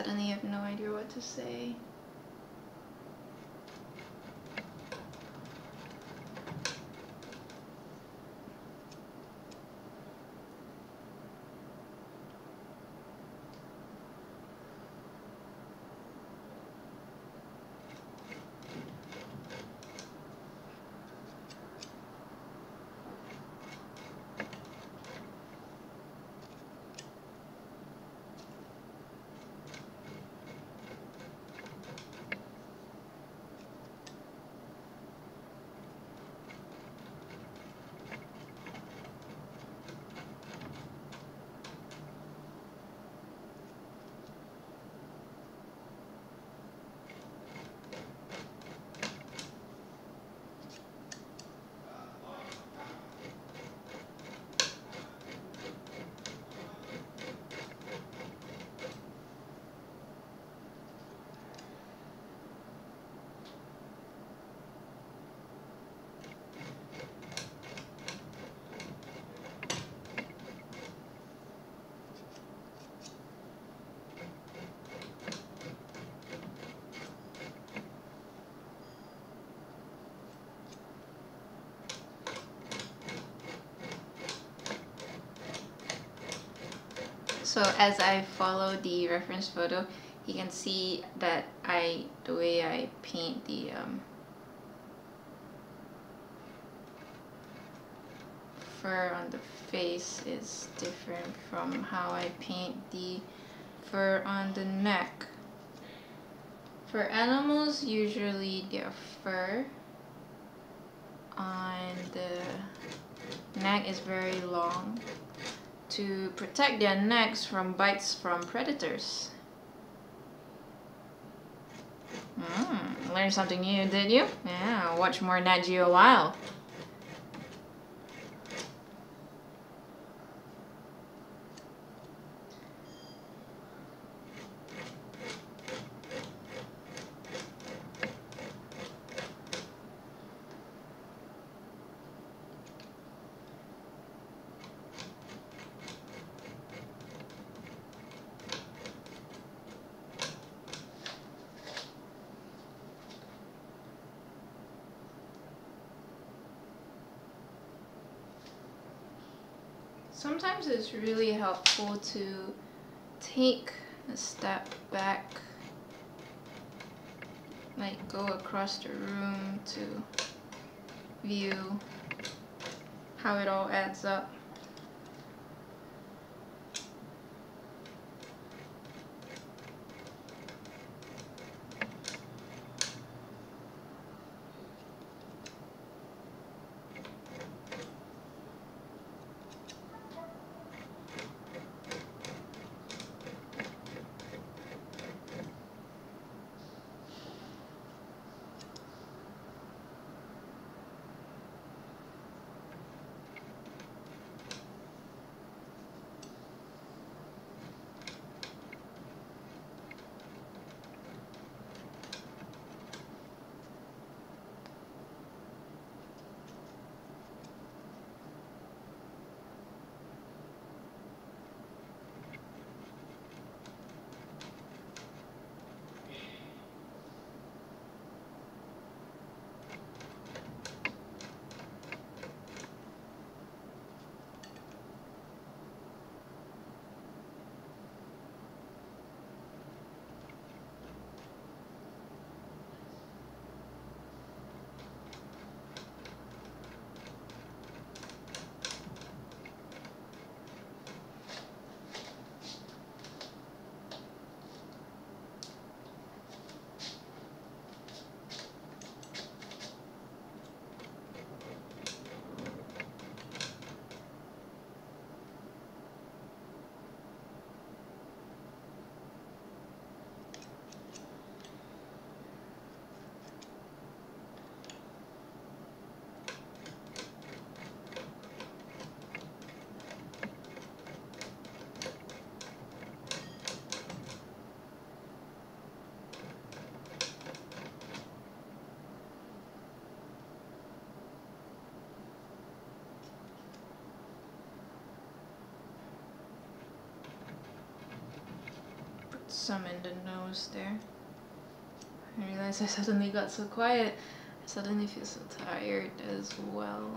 suddenly have no idea what to say. So as I follow the reference photo, you can see that the way I paint the fur on the face is different from how I paint the fur on the neck. For animals, usually their fur on the neck is very long to protect their necks from bites from predators. Learned something new, did you? Yeah, watch more Nat Geo Wild. Sometimes it's really helpful to take a step back, like go across the room to view how it all adds up. some in the nose there. I realized I suddenly got so quiet. I suddenly feel so tired as well.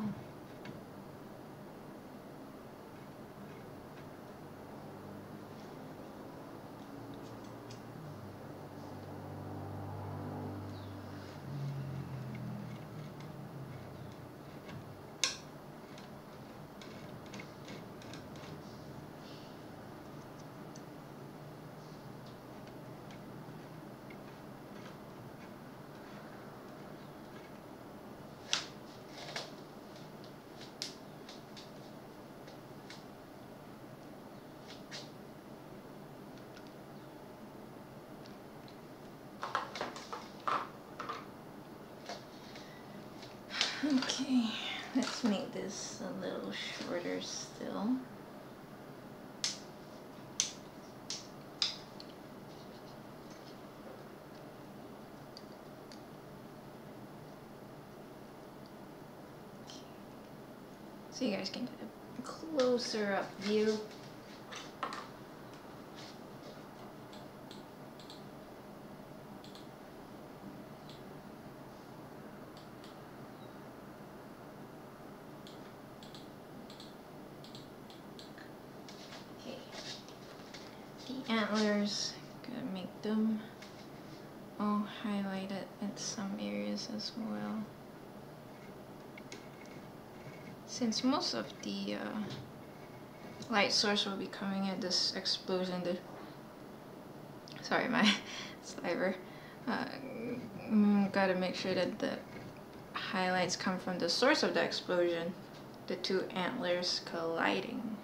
Okay, let's make this a little shorter still. So you guys can get a closer up view. The antlers, gotta make them all highlighted in some areas as well. Since most of the light source will be coming at this explosion, sorry, my sliver. Gotta make sure that the highlights come from the source of the explosion, the two antlers colliding.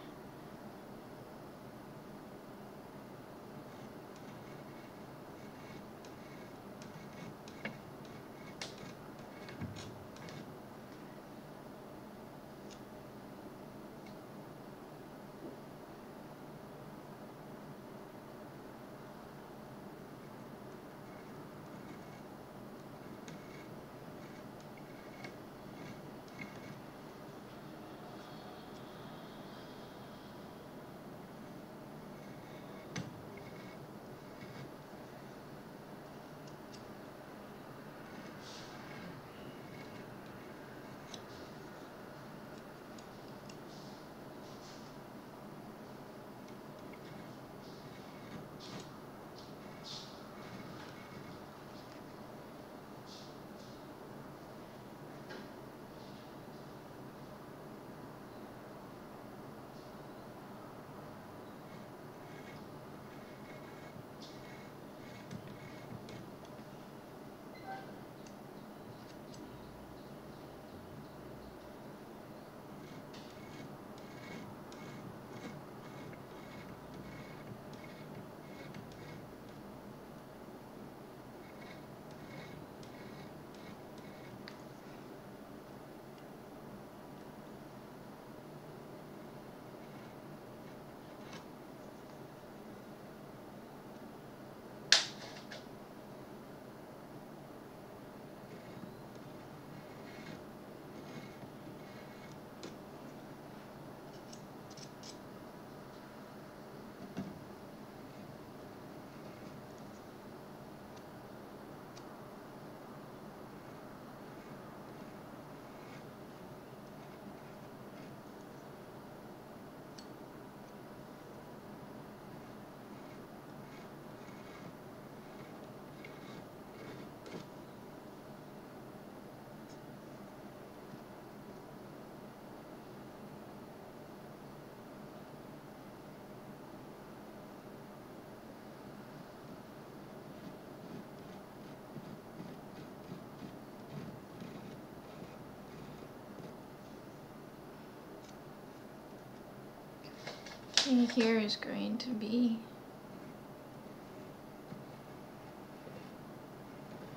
And here is going to be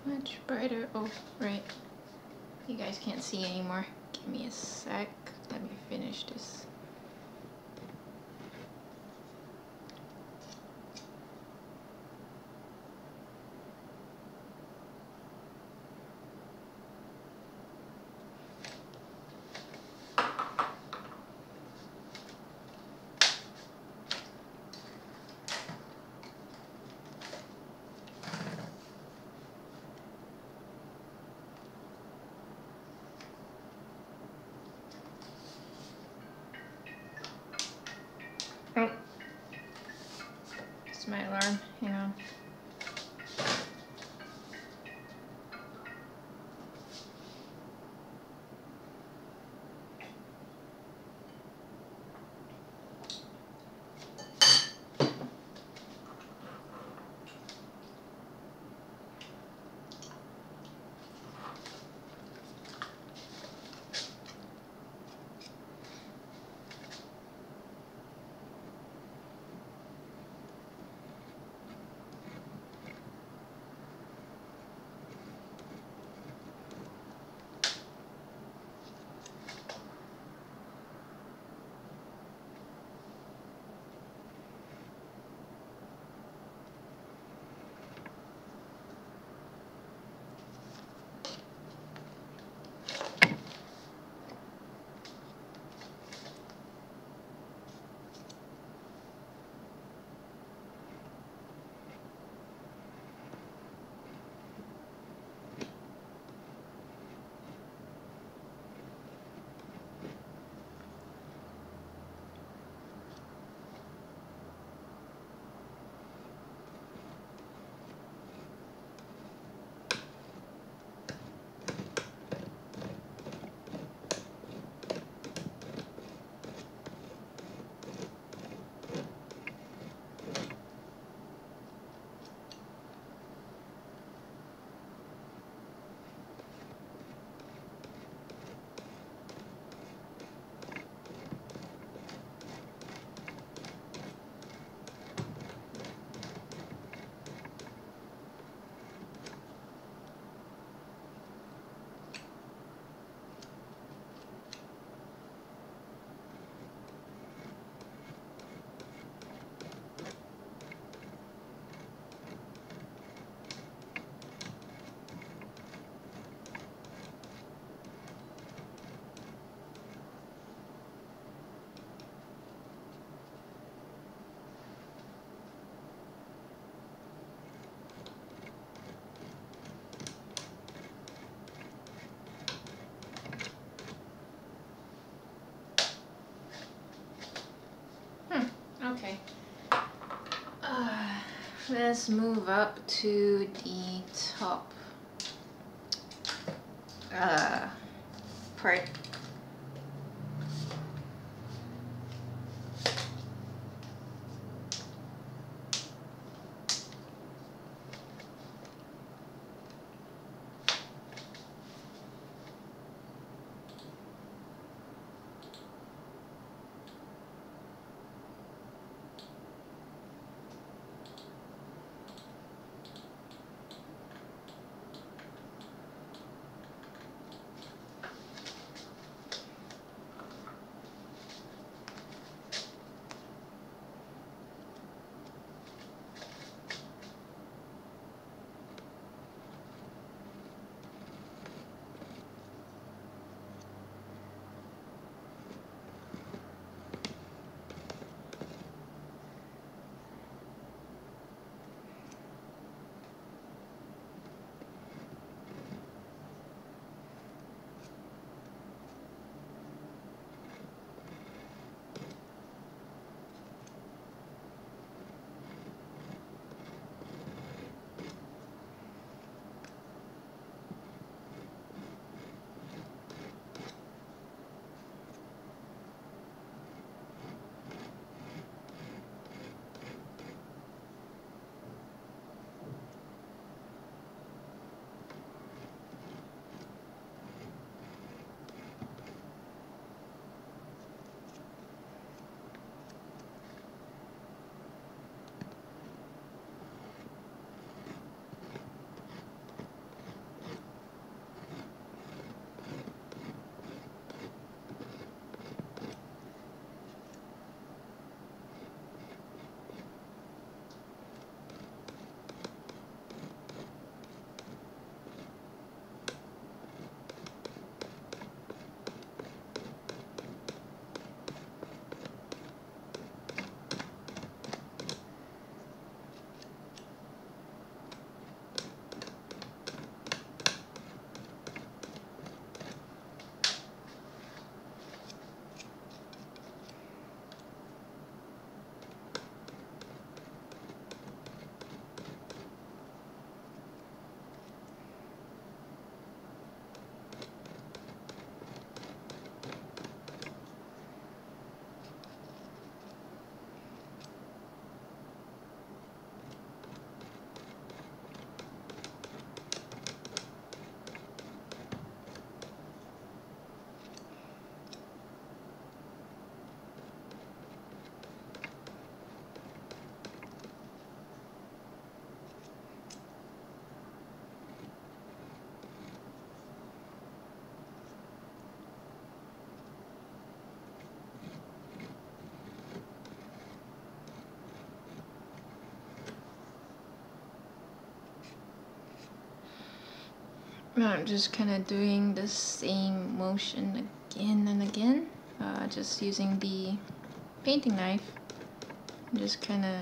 much brighter. Oh, right. You guys can't see anymore. Give me a sec. Let me finish this. let's move up to the top part. I'm just kind of doing the same motion again and again, just using the painting knife. Just kind of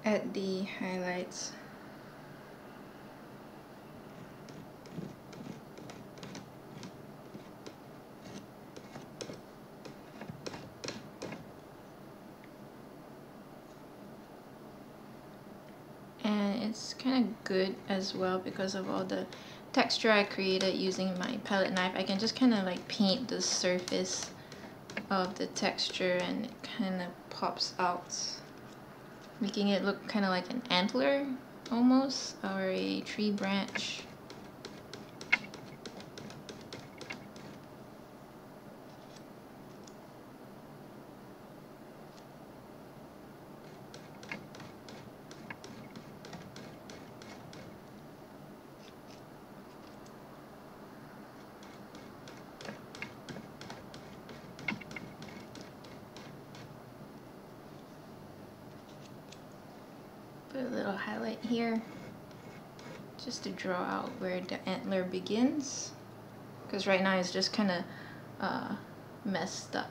add the highlights. And it's kind of good as well because of all the texture I created using my palette knife. I can just kind of like paint the surface of the texture and it kind of pops out, making it look kind of like an antler almost, or a tree branch. Put a little highlight here just to draw out where the antler begins, because right now it's just kind of messed up.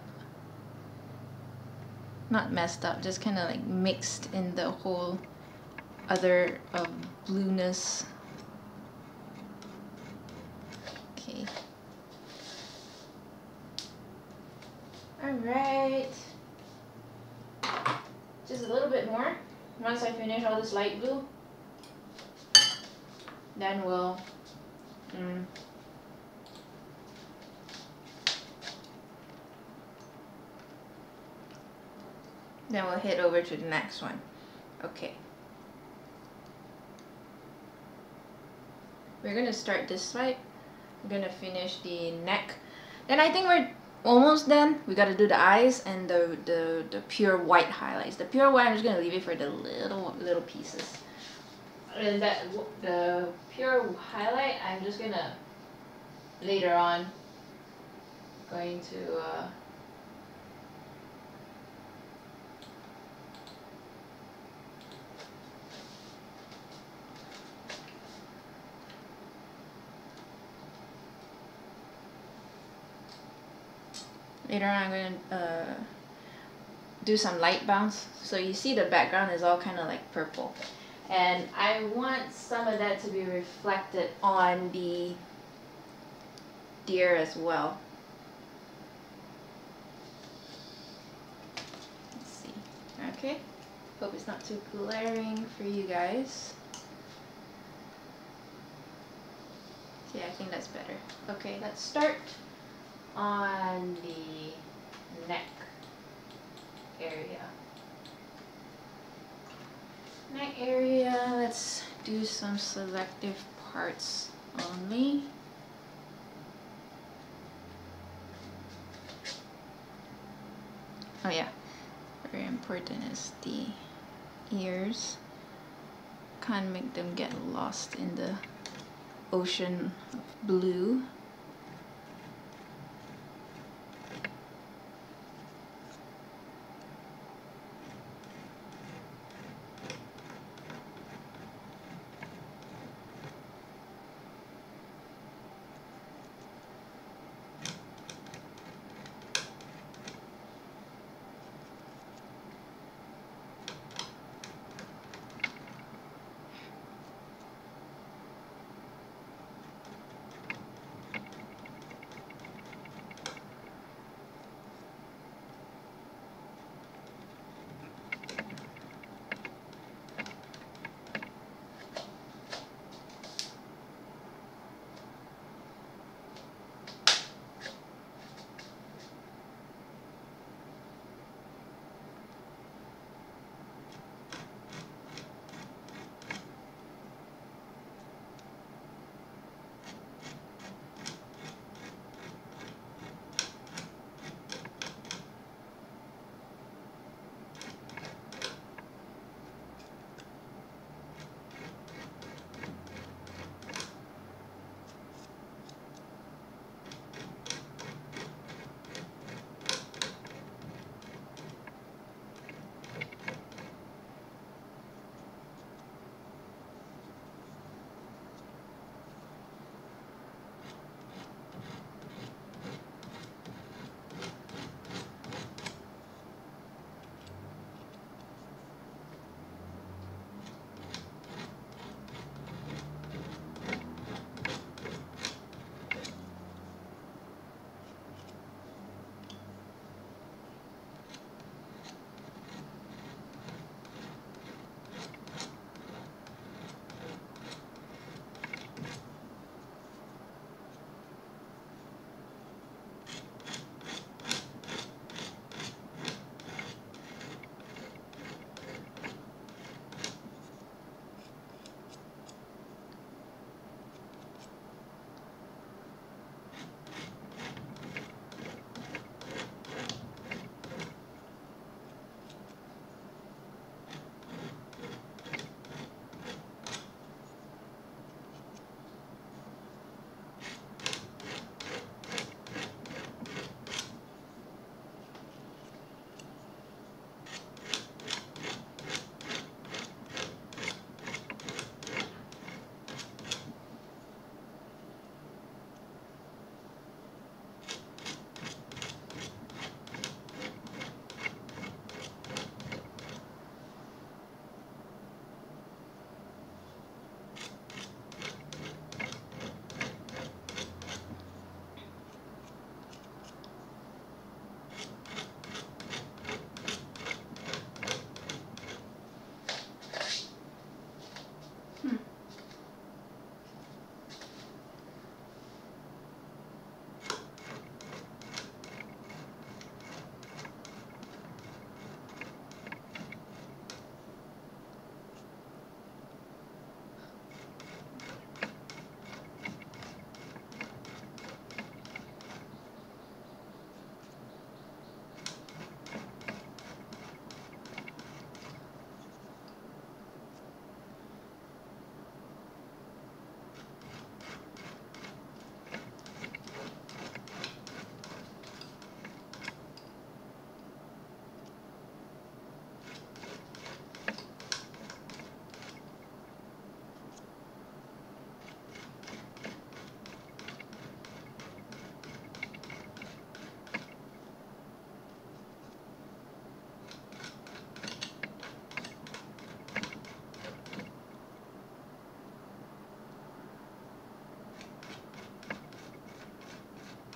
Not messed up, just kind of like mixed in the whole other blueness. Okay. Alright. just a little bit more. Once I finish all this light blue, then we'll head over to the next one. Okay. We're gonna start this side. We're gonna finish the neck. Then I think we're almost done. We gotta do the eyes and the pure white highlights. The pure white, I'm just gonna leave it for the little pieces. And the pure highlight, I'm just gonna later on going to later on I'm gonna do some light bounce. So you see the background is all kind of like purple. And I want some of that to be reflected on the deer as well. Let's see. Okay. Hope it's not too glaring for you guys. Yeah, I think that's better. Okay, let's start on the neck area. Neck area, let's do some selective parts only. Oh yeah, very important is the ears. Can't make them get lost in the ocean of blue.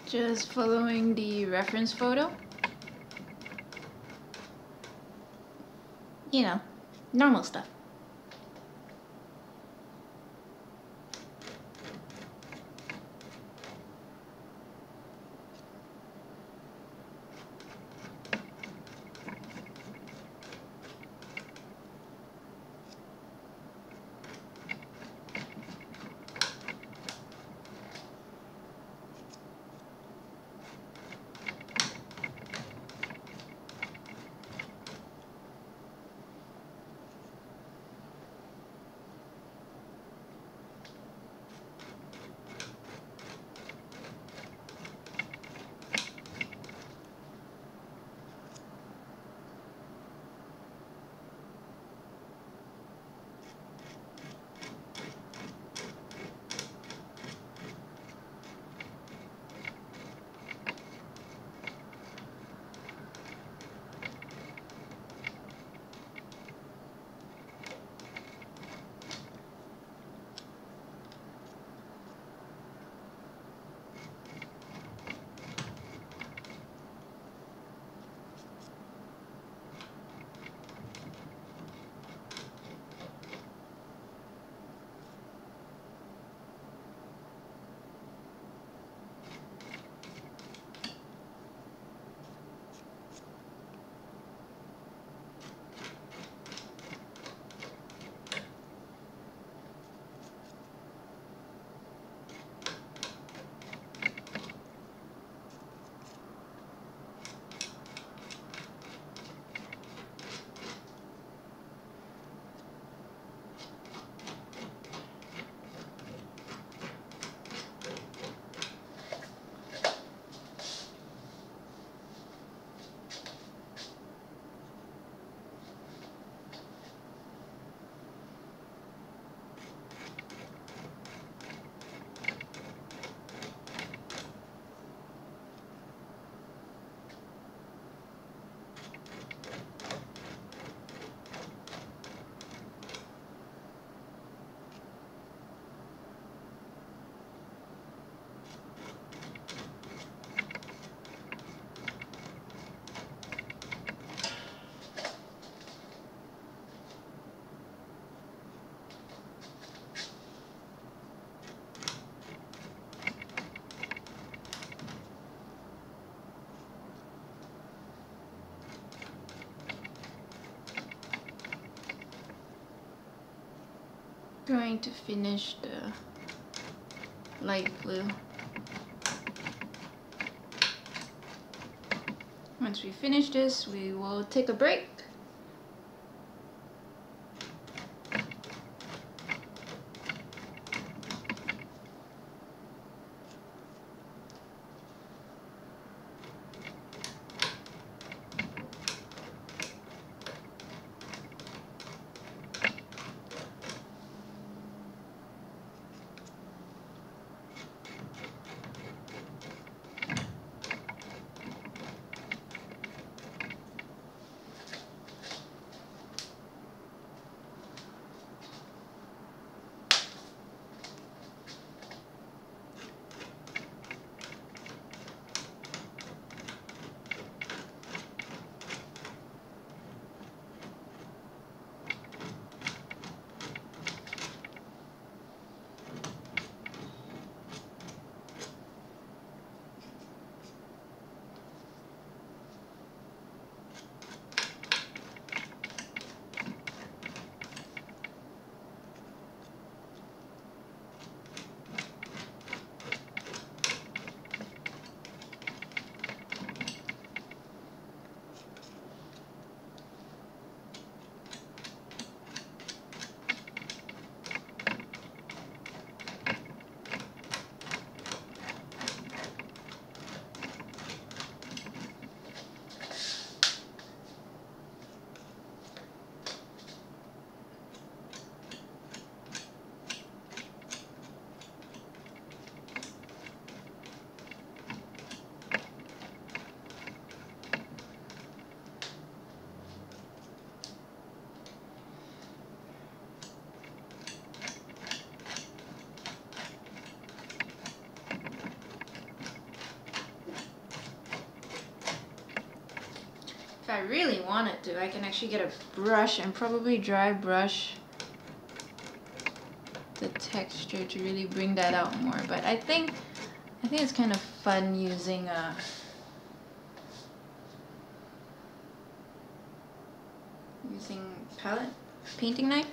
Just following the reference photo. You know, normal stuff. Going to finish the light blue. Once we finish this, we will take a break. I really wanted to, I can actually get a brush and probably dry brush the texture to really bring that out more. But I think it's kind of fun using palette painting knife.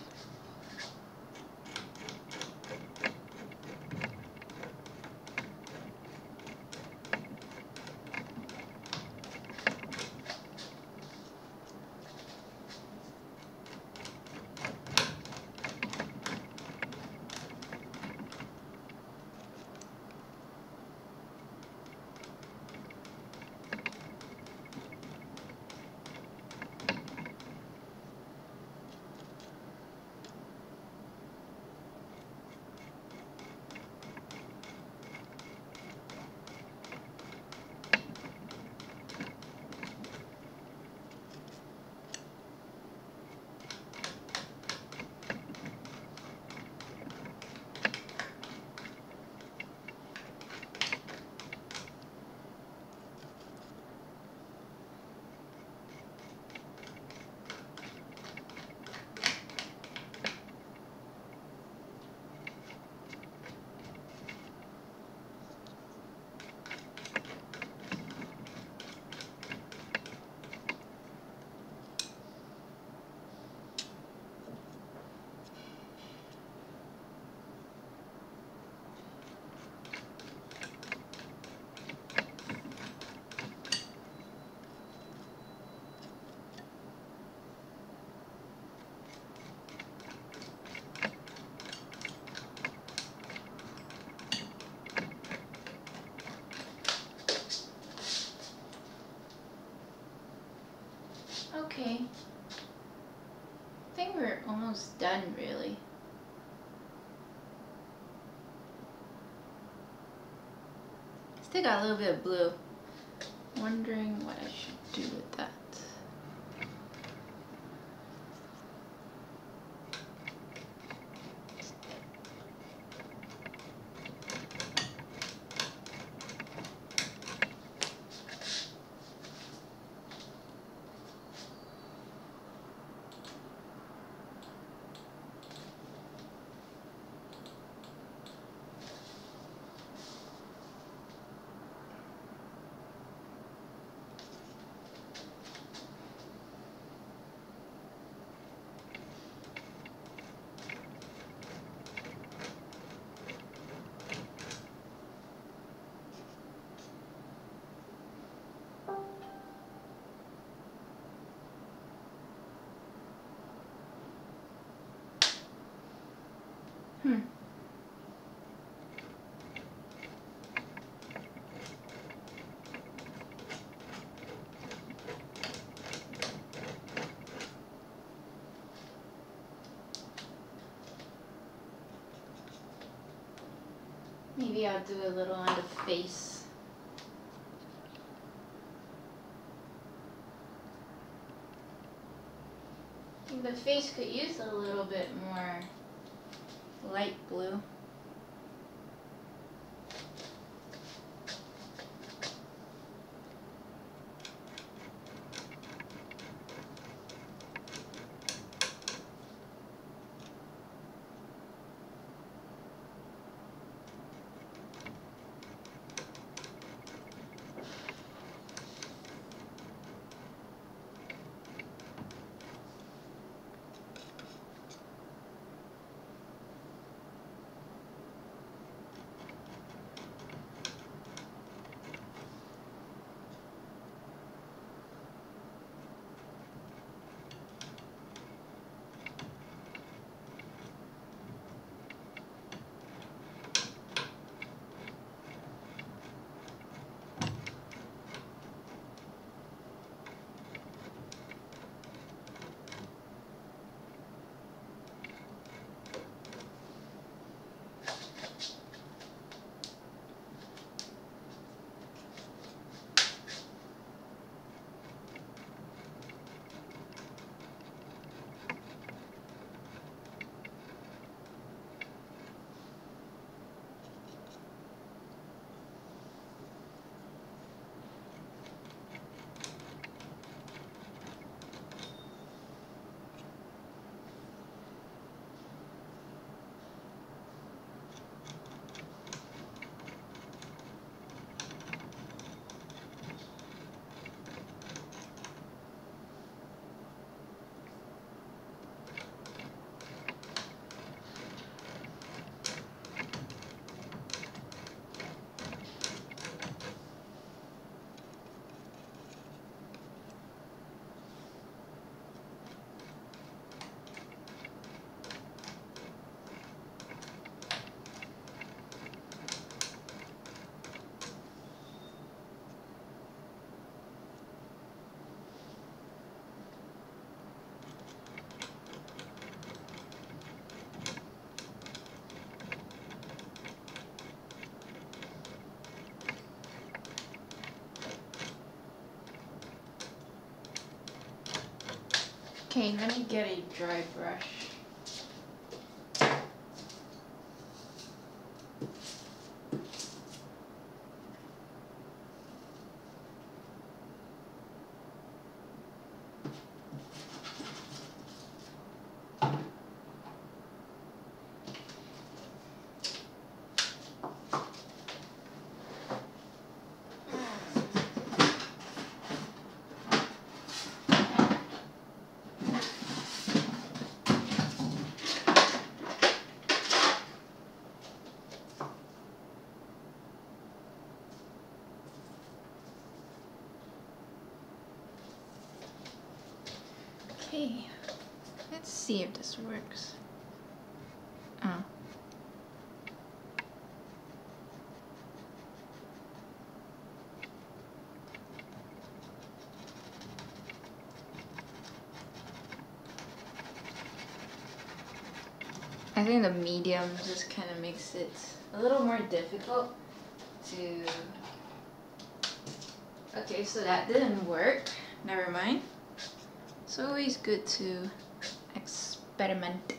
Okay, I think we're almost done, really. Still got a little bit of blue. Wondering what I should do with that. Maybe I'll do a little on the face. I think the face could use a little bit more light blue. Okay, let me get a dry brush. Okay, let's see if this works. Oh. I think the medium just kind of makes it a little more difficult to... Okay, so that didn't work. Never mind. It's always good to experiment.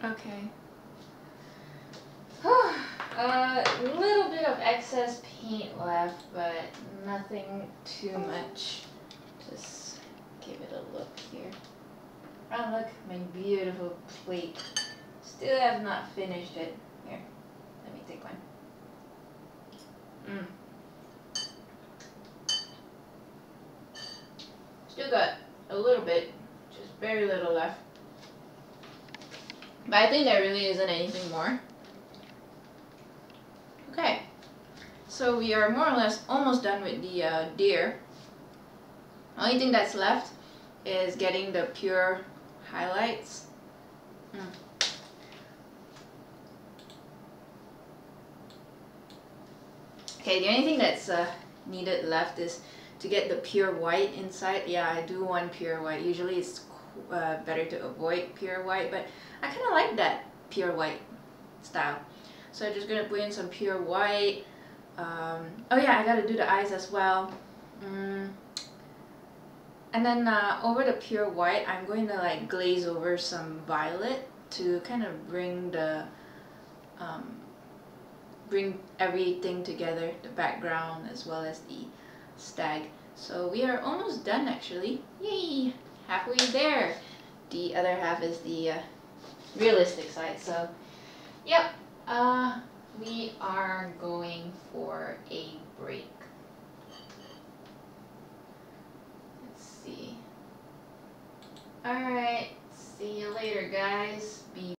Okay. A little bit of excess paint left, but nothing too much. Just give it a look here. Oh look, my beautiful plate. Still have not finished it. Here, let me take one. Still got a little bit, just very little left. But I think there really isn't anything more. Okay, so we are more or less almost done with the deer. Only thing that's left is getting the pure highlights. Okay, the only thing that's needed left is to get the pure white inside. Yeah, I do want pure white. Usually it's better to avoid pure white, but I kind of like that pure white style. So I'm just gonna put in some pure white. Oh yeah, I gotta do the eyes as well. And then over the pure white, I'm going to like glaze over some violet to kind of bring the bring everything together, the background as well as the stag. So we are almost done actually. Yay! Halfway there. The other half is the realistic side. So, yep. We are going for a break. Let's see. Alright, see you later guys. Be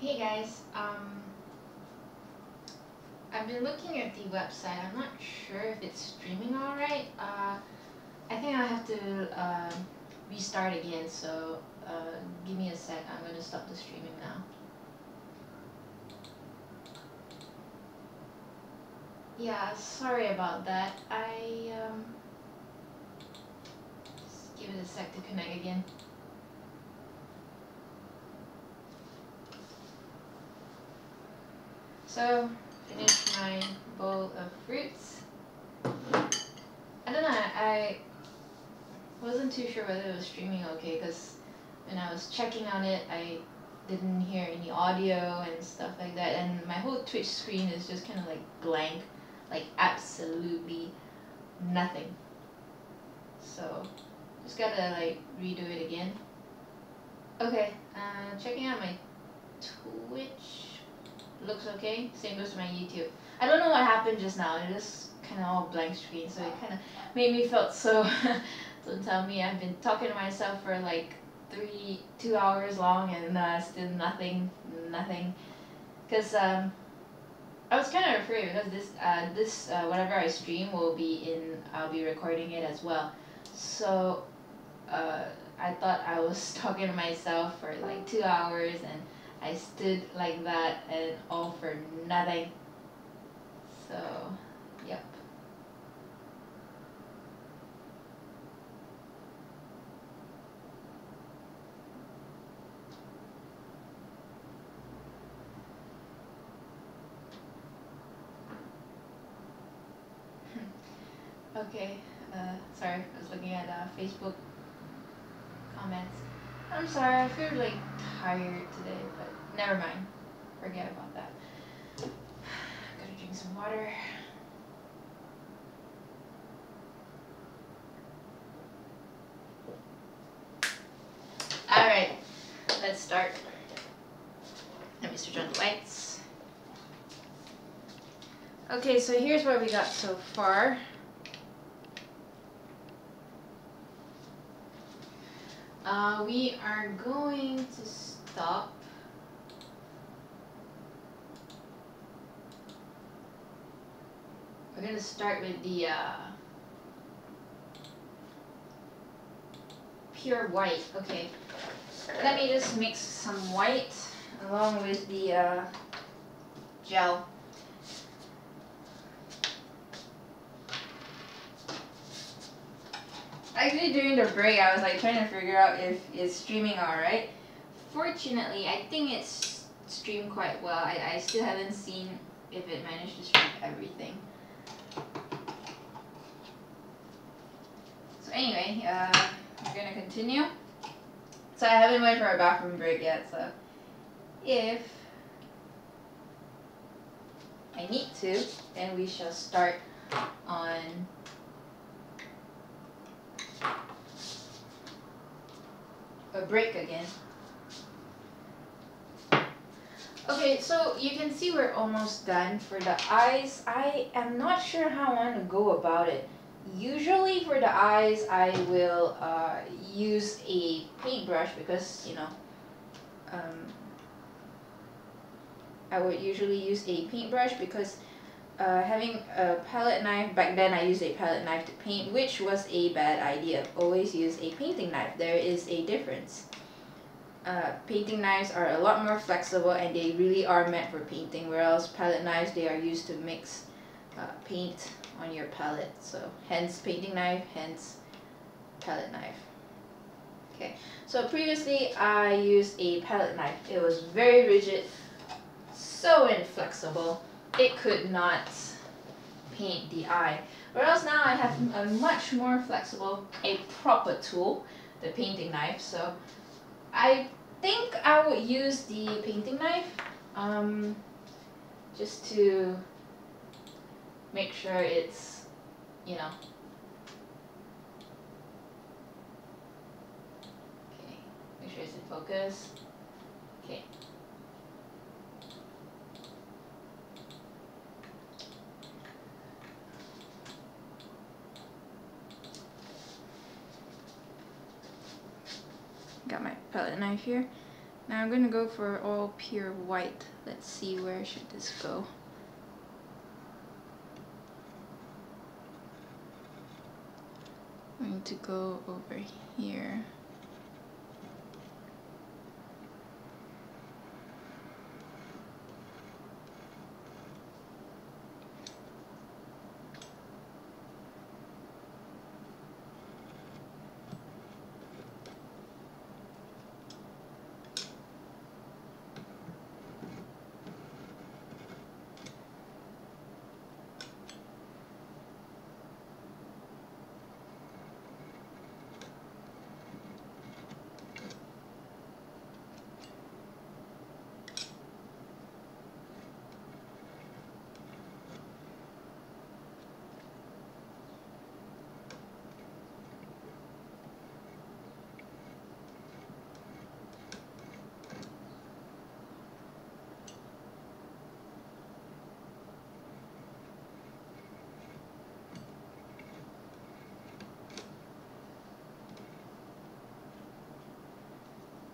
Hey guys, I've been looking at the website. I'm not sure if it's streaming alright. I think I have to restart again, so give me a sec. I'm going to stop the streaming now. Yeah, sorry about that. Just give it a sec to connect again. So, finished my bowl of fruits. I don't know, I wasn't too sure whether it was streaming okay, because when I was checking on it, I didn't hear any audio and stuff like that, and my whole Twitch screen is just kind of like blank, like absolutely nothing. So, just gotta like redo it again. Okay, checking out my Twitch. Looks okay. Same goes to my YouTube. I don't know what happened just now. It just kind of all blank screen, so it kind of made me felt so. Don't tell me. I've been talking to myself for like 2 hours long, and still nothing. Because I was kind of afraid, because this whatever I stream will be in. I'll be recording it as well. So I thought I was talking to myself for like 2 hours, and I stood like that and all for nothing. So, yep. Okay, sorry, I was looking at Facebook comments. I'm sorry, I feel like tired today, but never mind. Forget about that. Gotta drink some water. Alright, let's start. Let me switch on the lights. Okay, so here's what we got so far. We are going to stop. We're going to start with the pure white. Okay, let me just mix some white along with the gel. Actually, during the break, I was like trying to figure out if it's streaming alright. Fortunately, I think it's streamed quite well. I still haven't seen if it managed to stream everything. So anyway, we're gonna continue. So I haven't went for a bathroom break yet, so if I need to, then we shall start on a break again. Okay, so you can see we're almost done. For the eyes, I am not sure how I want to go about it. Usually for the eyes, I will use a paintbrush because, you know, I would usually use a paintbrush because having a palette knife, back then I used a palette knife to paint, which was a bad idea. Always use a painting knife. There is a difference. Painting knives are a lot more flexible and they really are meant for painting, whereas palette knives, they are used to mix paint on your palette. So hence painting knife, hence palette knife. Okay, so previously I used a palette knife. It was very rigid, so inflexible, it could not paint the eye. Whereas now I have a much more flexible, a proper tool, the painting knife. So I think I would use the painting knife just to make sure it's, you know. Okay, make sure it's in focus. Okay. Got my palette knife here. Now I'm gonna go for all pure white. Let's see, where should this go? I'm going to go over here.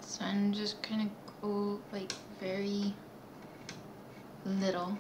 So I'm just gonna go like very little.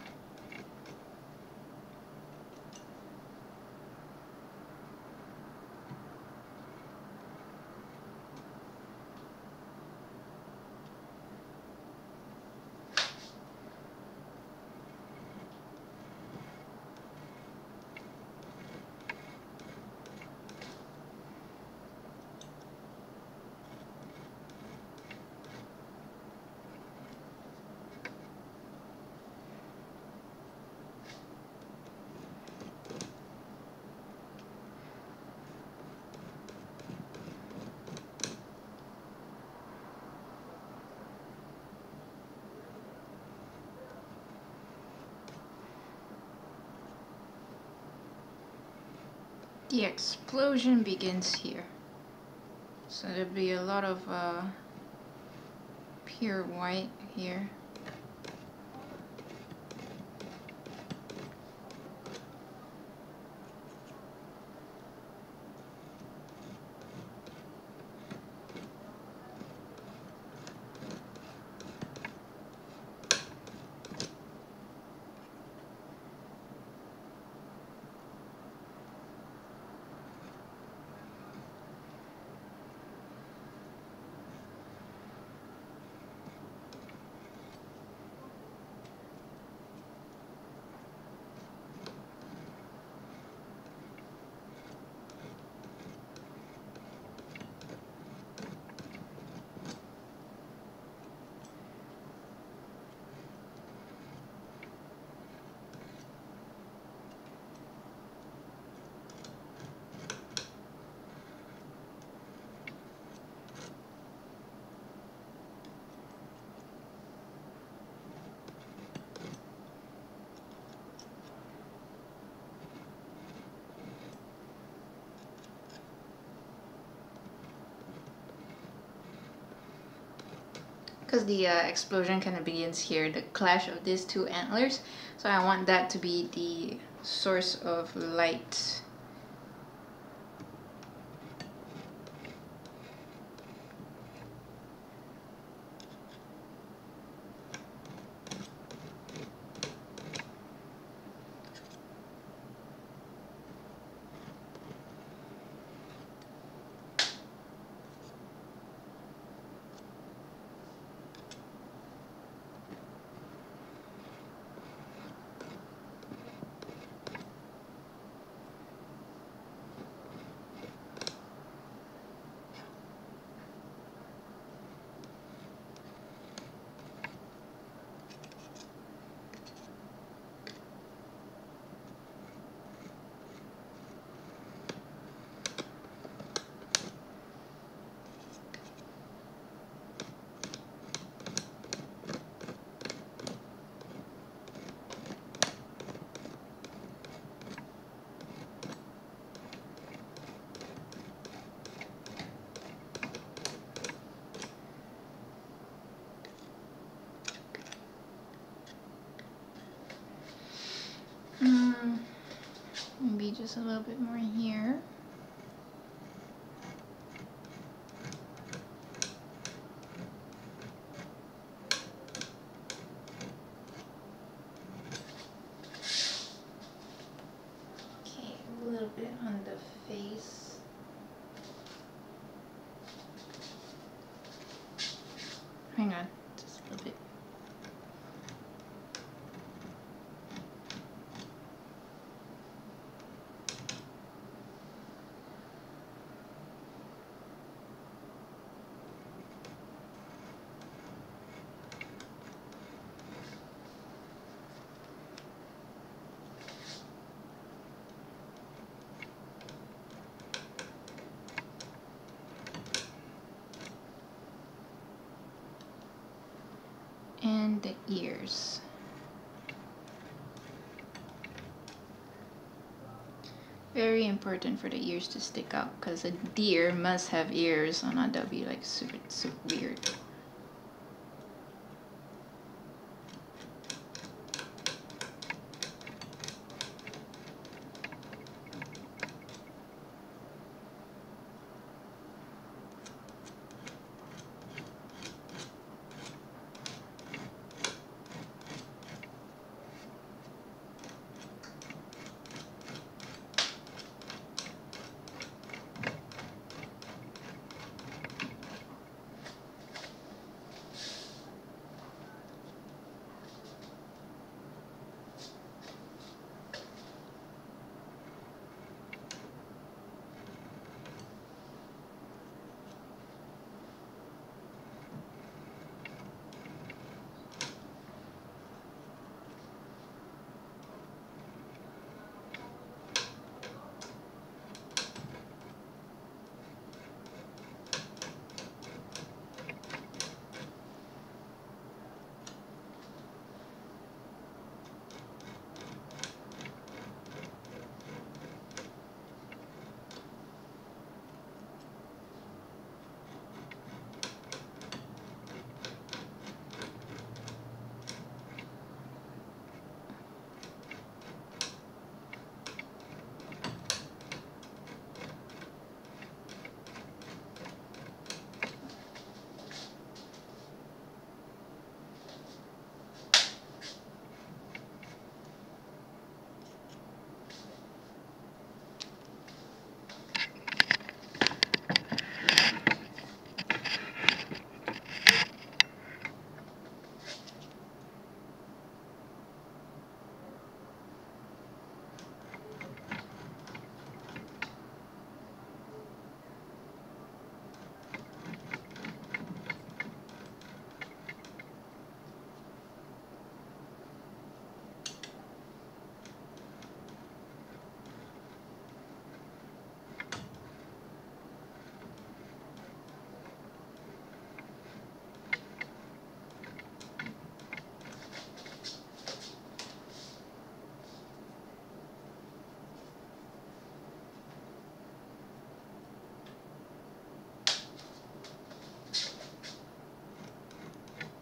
The explosion begins here. So there'll be a lot of pure white here. Because the explosion kind of begins here, the clash of these two antlers. So I want that to be the source of light. Maybe just a little bit more here. little bit on the face. Hang on, just a little bit. And the ears. Very important for the ears to stick out, because a deer must have ears, or not that'll be like super weird.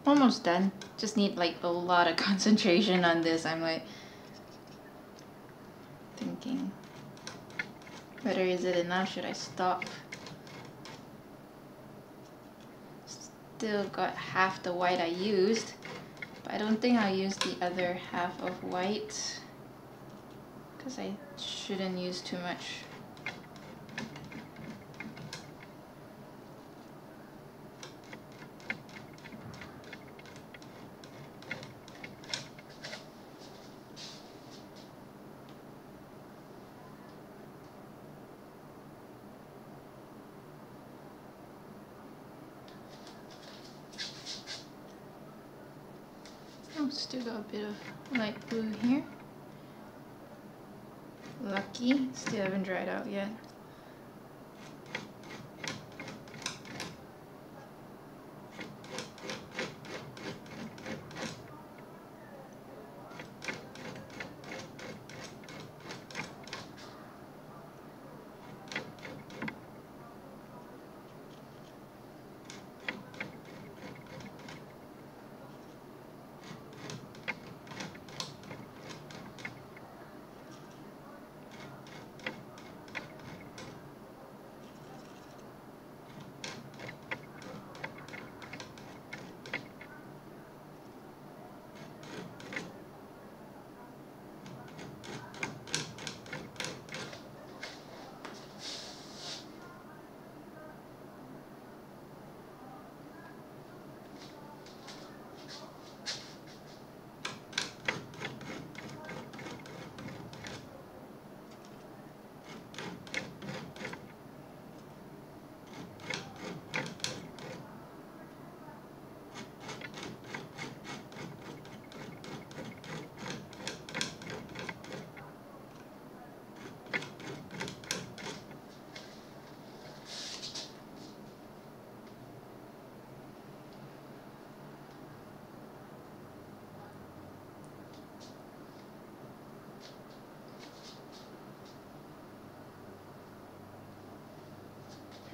Almost done. Just need like a lot of concentration on this. I'm like thinking, whether is it enough? Should I stop? Still got half the white I used, but I don't think I'll use the other half of white, because I shouldn't use too much. Oh, still got a bit of light blue here. Lucky, still haven't dried out yet.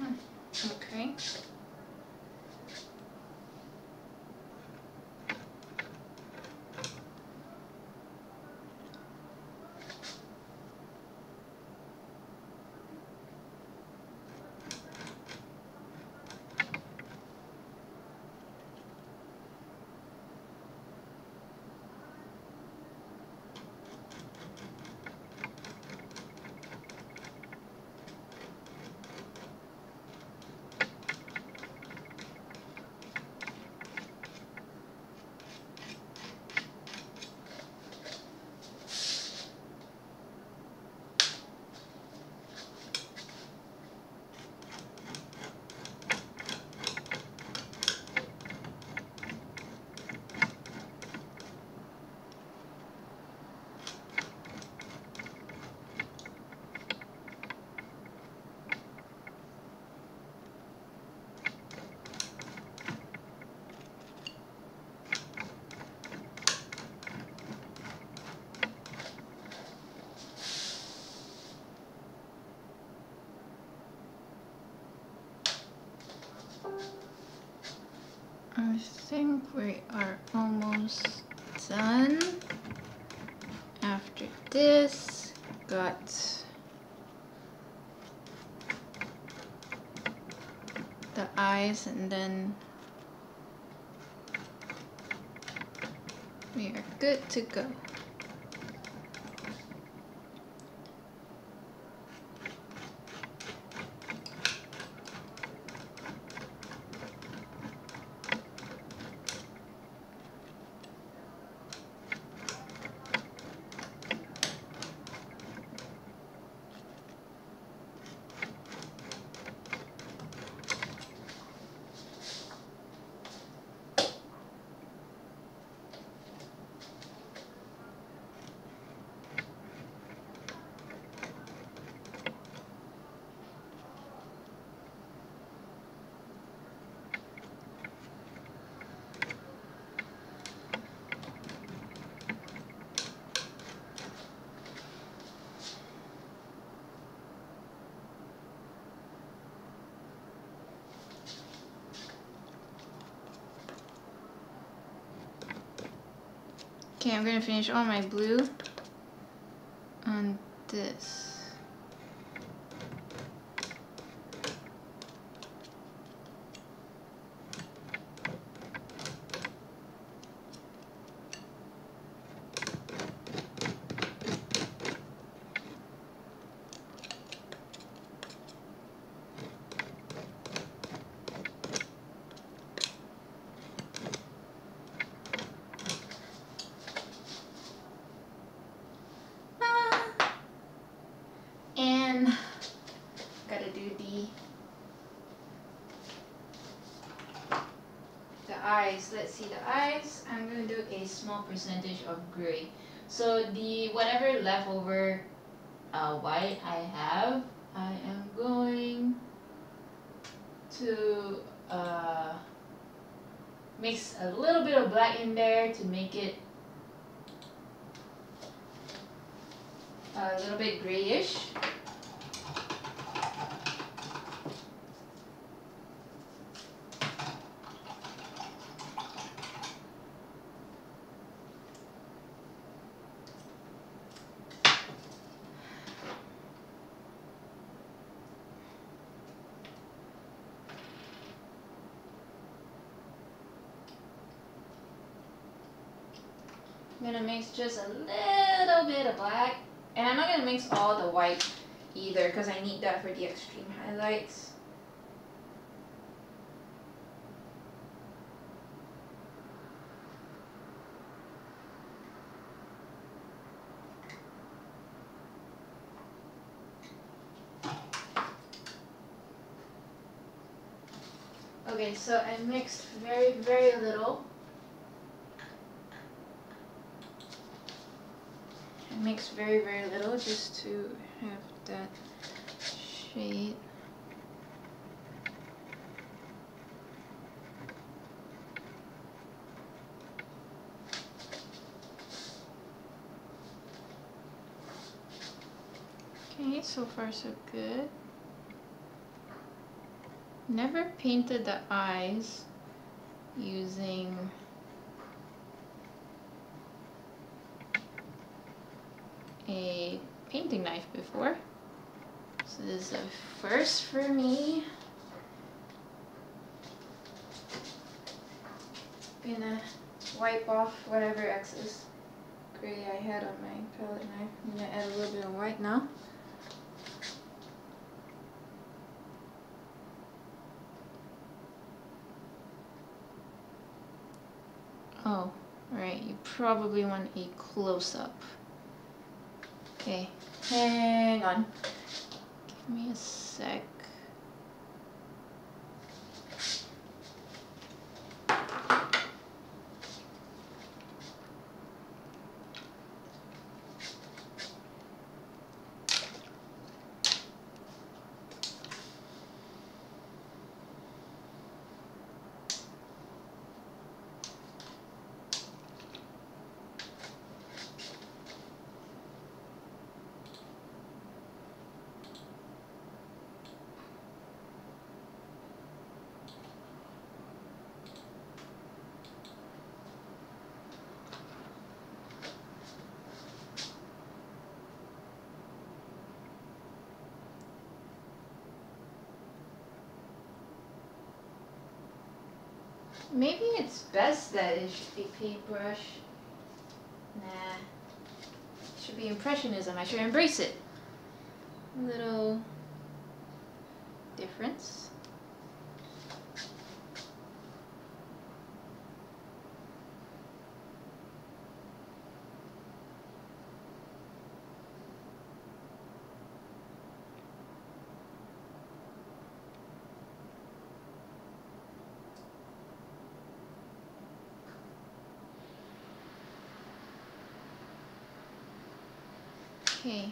Okay. I think we are almost done. After this, got the eyes, and then we are good to go. Okay, I'm gonna finish all my blue on this. And gotta do the eyes. Let's see the eyes. I'm gonna do a small percentage of gray. So the whatever leftover white I have, I am going to mix a little bit of black in there to make it a little bit grayish. I'm gonna mix just a little bit of black, and I'm not gonna mix all the white either because I need that for the extreme highlights. Okay, so I mixed very, very little. I mixed very, very little just to have that shade. Okay, so far so good. Never painted the eyes using a painting knife before. So this is a first for me. Gonna wipe off whatever excess gray I had on my palette knife. I'm gonna add a little bit of white now. Oh, right, you probably want a close-up. Okay, hang on. Give me a sec. Maybe it's best that it should be paintbrush. Nah. It should be Impressionism. I should embrace it. A little difference. Okay.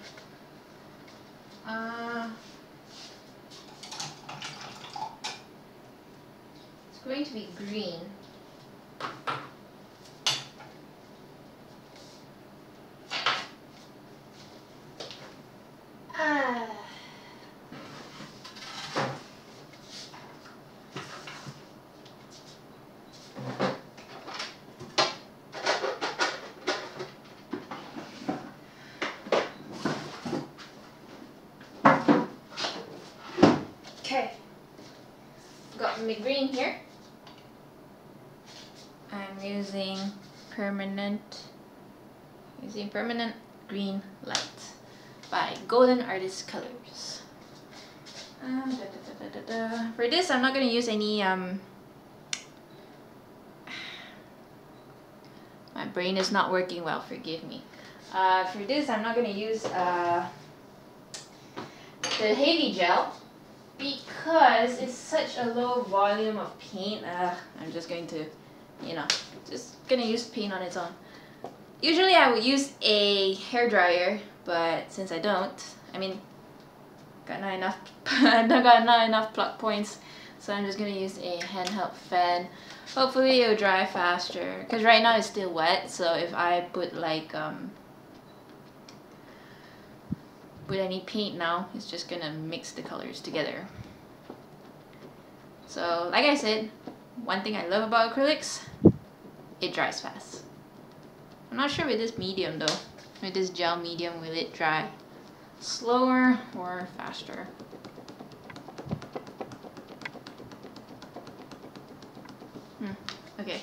It's going to be green. Okay, got my green here. I'm using permanent green light by Golden Artist Colors. For this, I'm not gonna use any my brain is not working well, forgive me. For this, I'm not gonna use the heavy gel, because it's such a low volume of paint. I'm just going to, just gonna use paint on its own. Usually I would use a hairdryer, but since I don't, got not enough plug points, so I'm just gonna use a handheld fan. Hopefully it'll dry faster, because right now it's still wet, so if I put like with any paint now, it's just gonna mix the colors together. So like I said, one thing I love about acrylics, it dries fast. I'm not sure with this medium though. With this gel medium, will it dry slower or faster? Okay.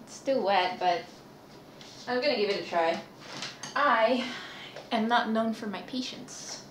It's still wet, but I'm gonna give it a try. I am not known for my patience.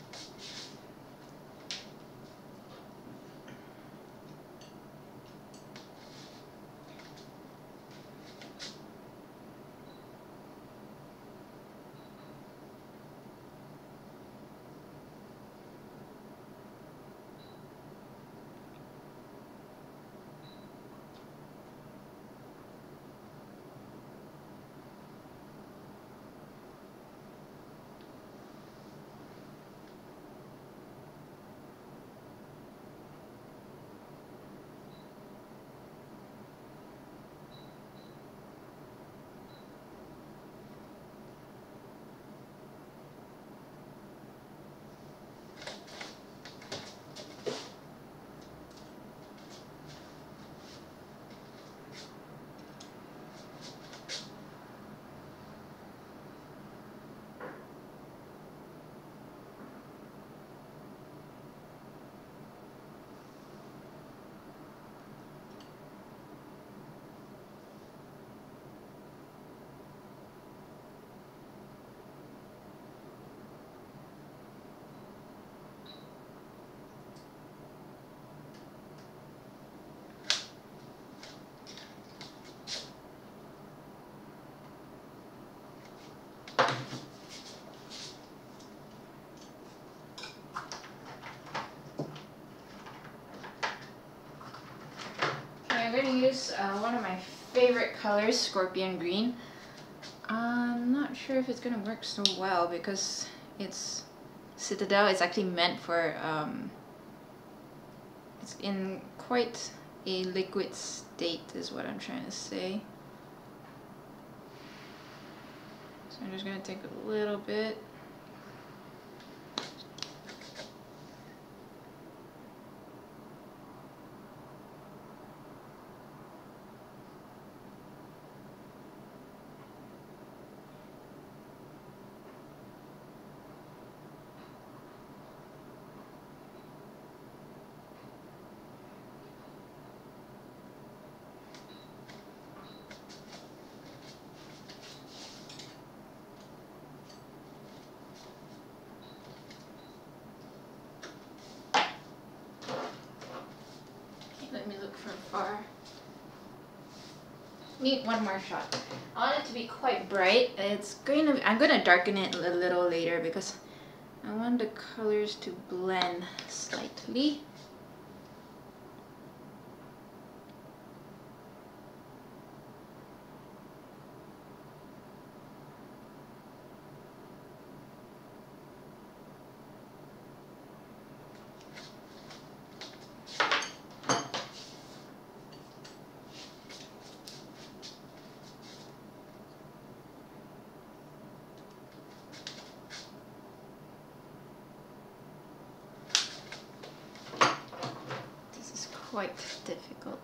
use one of my favorite colors, Scorpion Green. I'm not sure if it's gonna work so well because it's Citadel. It's actually meant for it's in quite a liquid state is what I'm trying to say. So I'm just gonna take a little bit. Let me look from far. Need one more shot. I want it to be quite bright. I'm gonna darken it a little later because I want the colors to blend slightly. Quite difficult.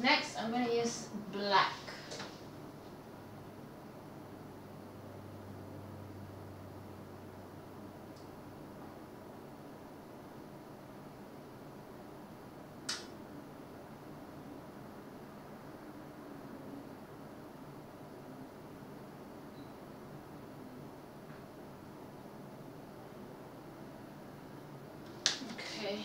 Next, I'm gonna use black. Okay.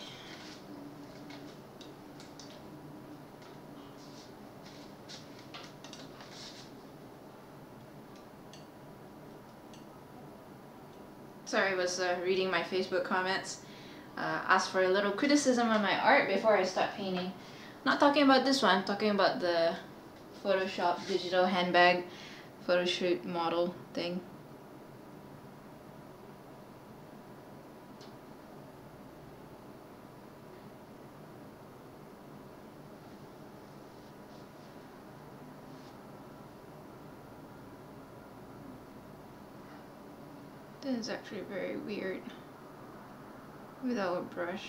Sorry, I was reading my Facebook comments. Asked for a little criticism on my art before I start painting. Not talking about this one, I'm talking about the Photoshop digital handbag photo shoot model thing. This is actually very weird without a brush.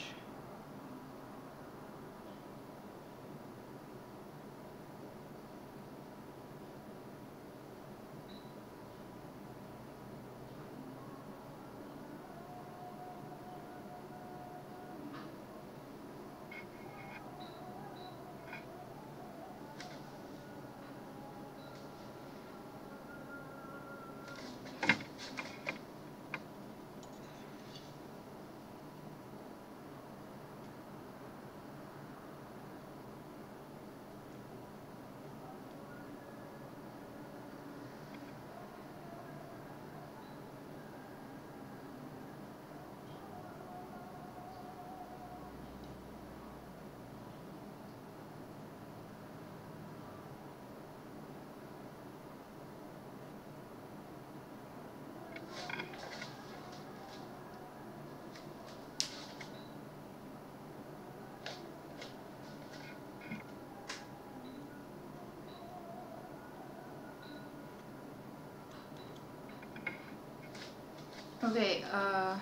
Okay, I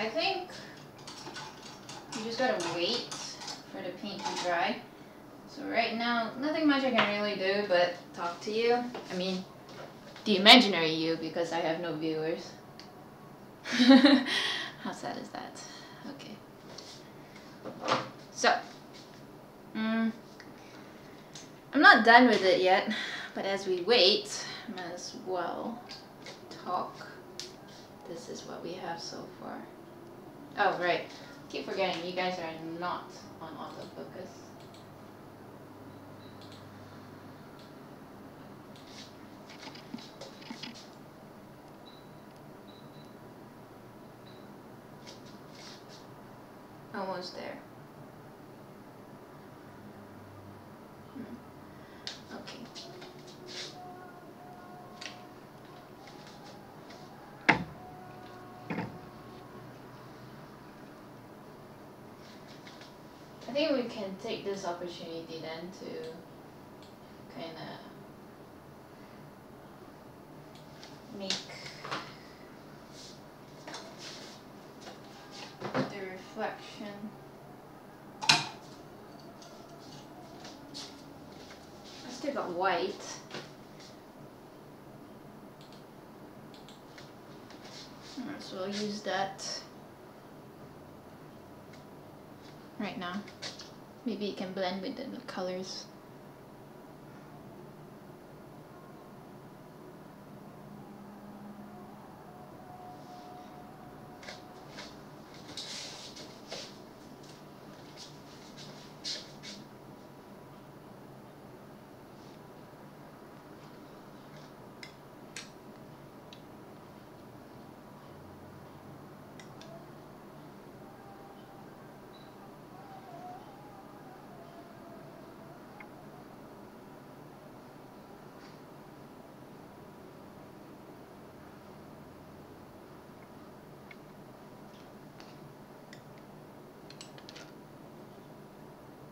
think You just gotta wait for the paint to dry. So right now, nothing much I can really do but talk to you. I mean, the imaginary you, because I have no viewers. How sad is that? Okay. So, I'm not done with it yet, but as we wait, I might as well talk. This is what we have so far. Oh, right. Keep forgetting, you guys are not on autofocus. Almost there. Okay. I think we can take this opportunity then to kind of make the reflection I still got white. So I'll use that right now. Maybe it can blend with the colors.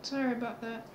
Sorry about that.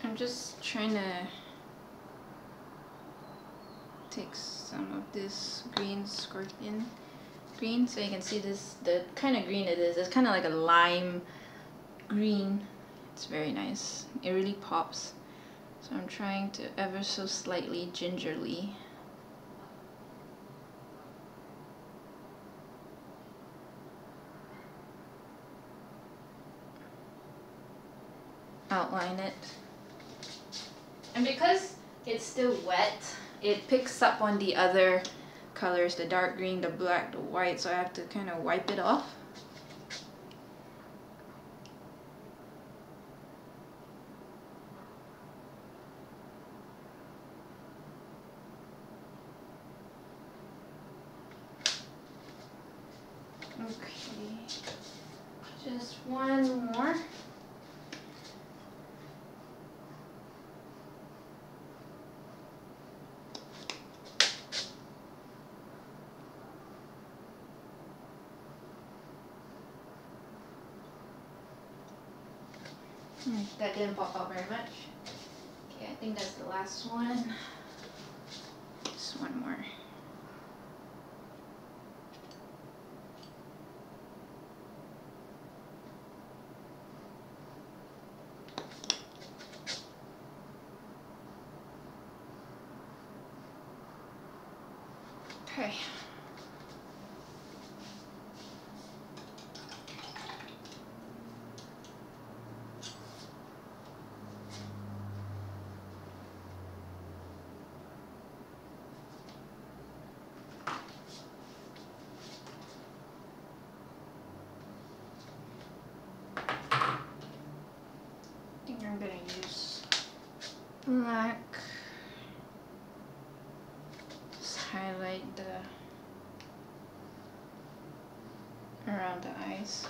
I'm just trying to take some of this green scorpion green so you can see this, the kind of green it is. It's kind of like a lime green. It's very nice. It really pops. So I'm trying to ever so slightly gingerly outline it. And because it's still wet, it picks up on the other colors, the dark green, the black, the white, so I have to kind of wipe it off. That didn't pop out very much. Okay, I think that's the last one. Just one more. Okay. I think I'm gonna use black. Just highlight around the eyes.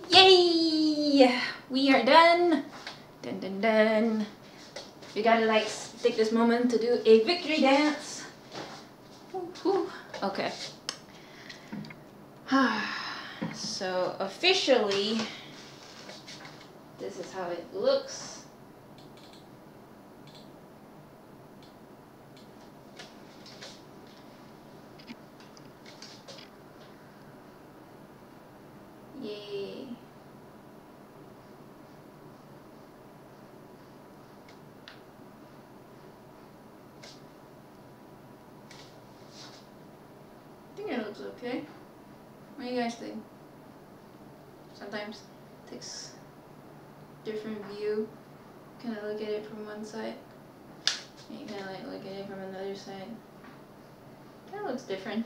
Yay! We are done. Dun dun dun. We gotta like take this moment to do a victory dance. Whew, whew. Okay. So officially, this is how it looks. Yay. I think it looks okay. What do you guys think? Sometimes it takes different view. Kind of look at it from one side, and you kind of like look at it from another side. That looks different.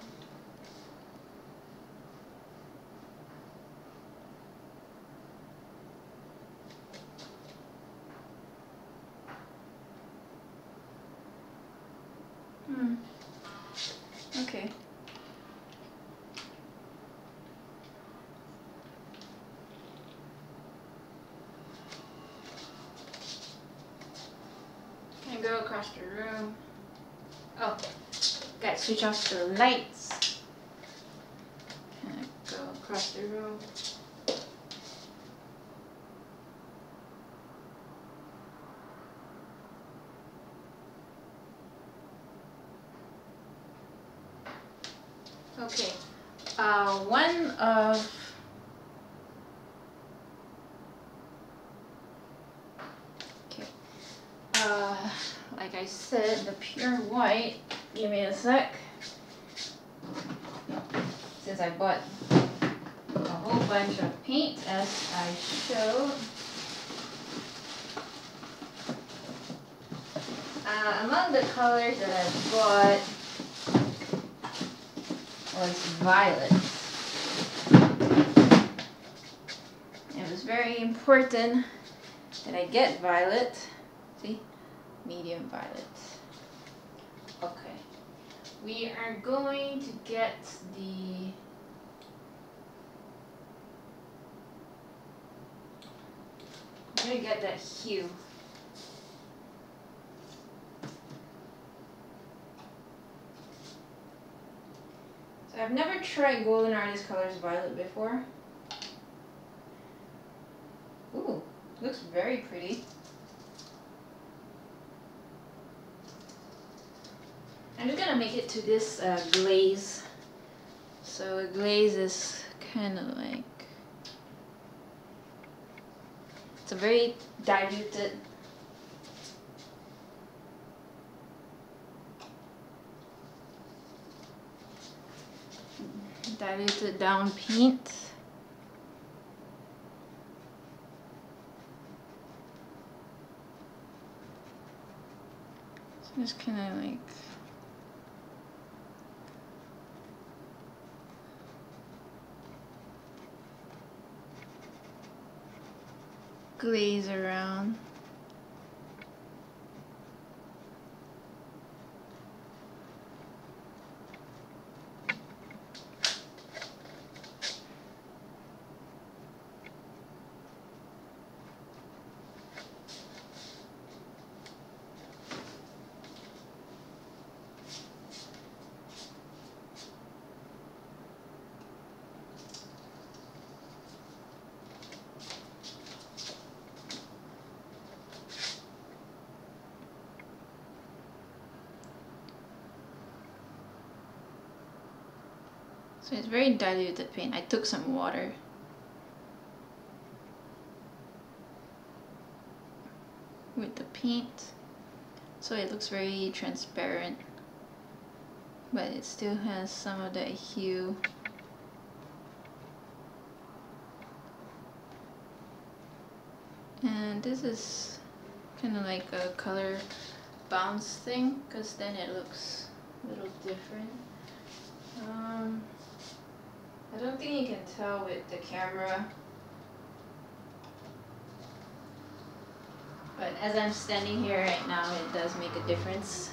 Okay. And go across the room. Oh, gotta switch off the lights. And go across the room. Okay. One of like I said, the pure white. Give me a sec. Since I bought a whole bunch of paint as I showed. Among the colors that I bought was violet. It was very important that I get violet. See? Medium violet. Okay. We are going to get the I'm gonna get that hue. So I've never tried Golden Artist Colors Violet before. Ooh, looks very pretty. I'm just gonna make it to this glaze. So a glaze is kind of like, it's a very diluted down paint. So just kind of like glaze around. So it's very diluted paint. I took some water. With the paint. So it looks very transparent. But it still has some of that hue. And this is kind of like a color bounce thing, because then it looks a little different. I don't think you can tell with the camera, but as I'm standing here right now, it does make a difference.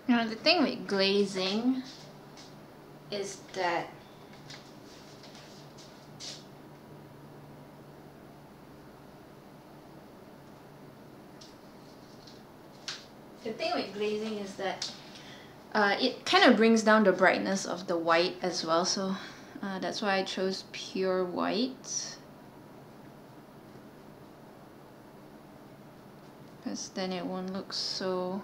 Now the thing with glazing is that it kind of brings down the brightness of the white as well, so that's why I chose pure white, because then it won't look so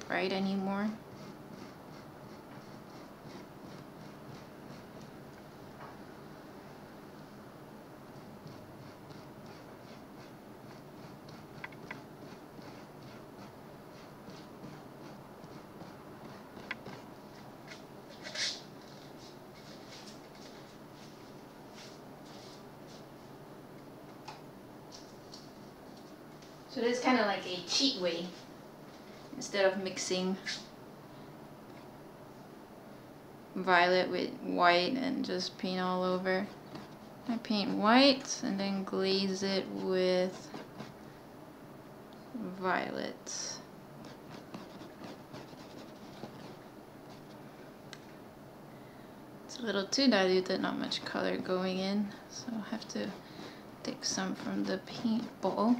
bright anymore. So this is kind of like a cheat way. Instead of mixing violet with white and just paint all over, I paint white and then glaze it with violet. It's a little too diluted, not much color going in, so I'll have to take some from the paintball.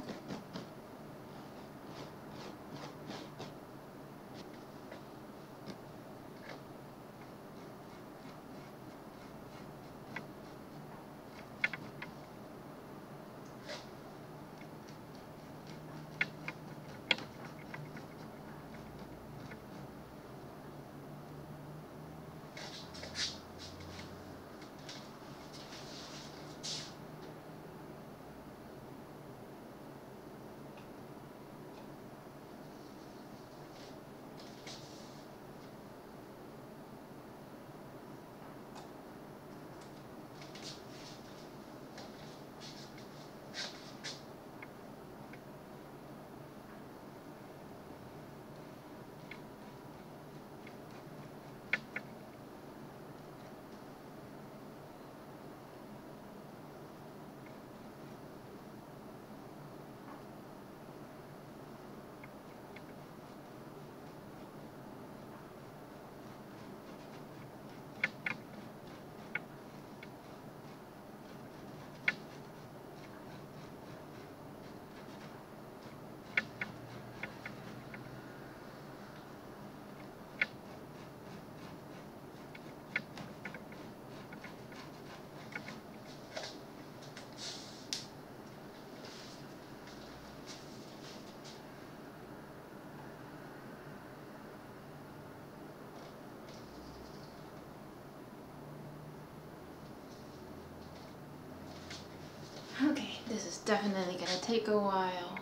Okay, this is definitely gonna take a while.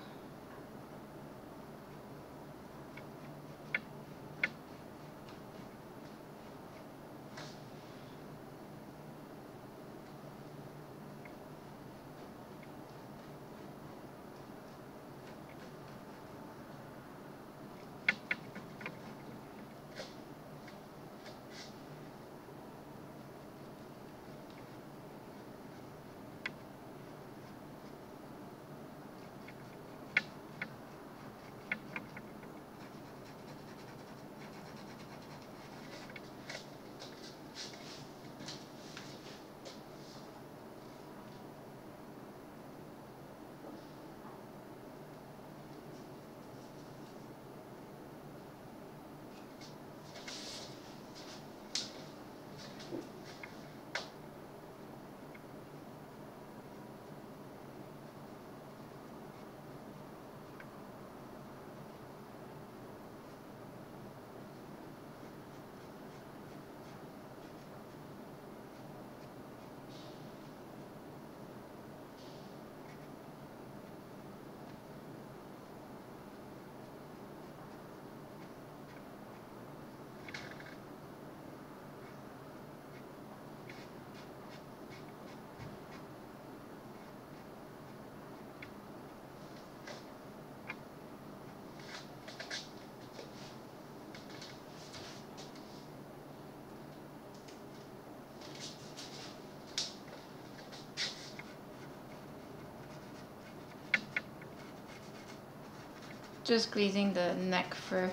just greasing the neck fur.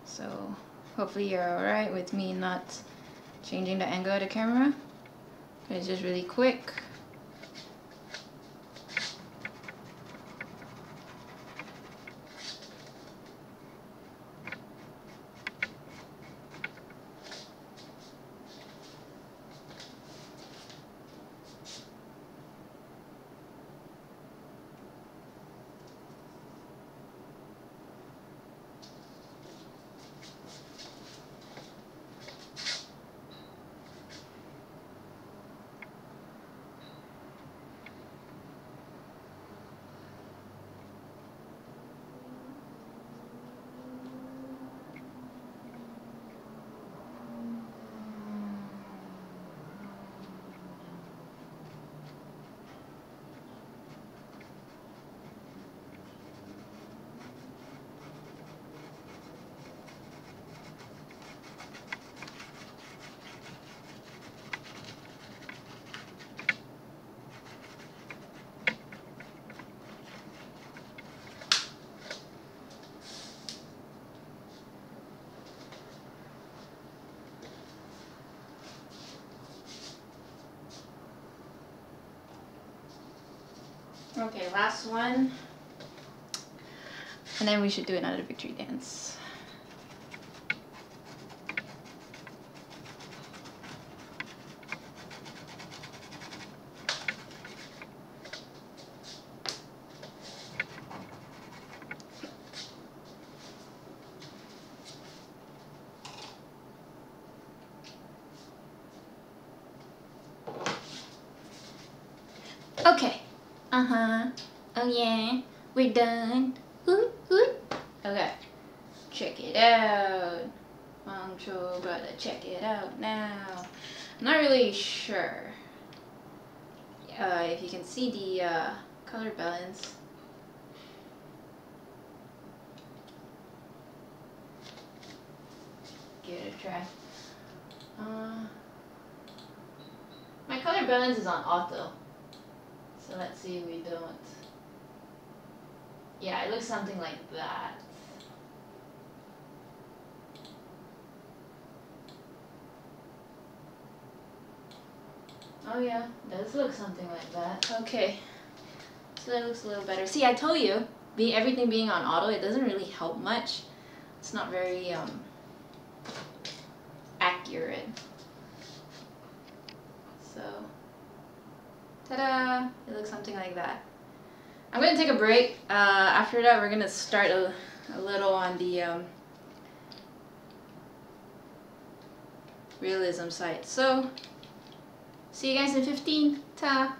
So hopefully you're alright with me not changing the angle of the camera. It's just really quick. Okay, last one. And then we should do another victory dance. Okay. Uh-huh. Oh yeah. We're done. Hoot, hoot. Okay. Check it out. Mancho, gotta check it out now. I'm not really sure if you can see the color balance. Give it a try. My color balance is on auto. So let's see if we don't. Yeah, it looks something like that. Oh yeah, it does look something like that. Okay, so that looks a little better. See, I told you, everything being on auto, it doesn't really help much. It's not very accurate. So, ta-da! It looks something like that. I'm gonna take a break. After that, we're gonna start a little on the realism side. So, see you guys in 15. Ta!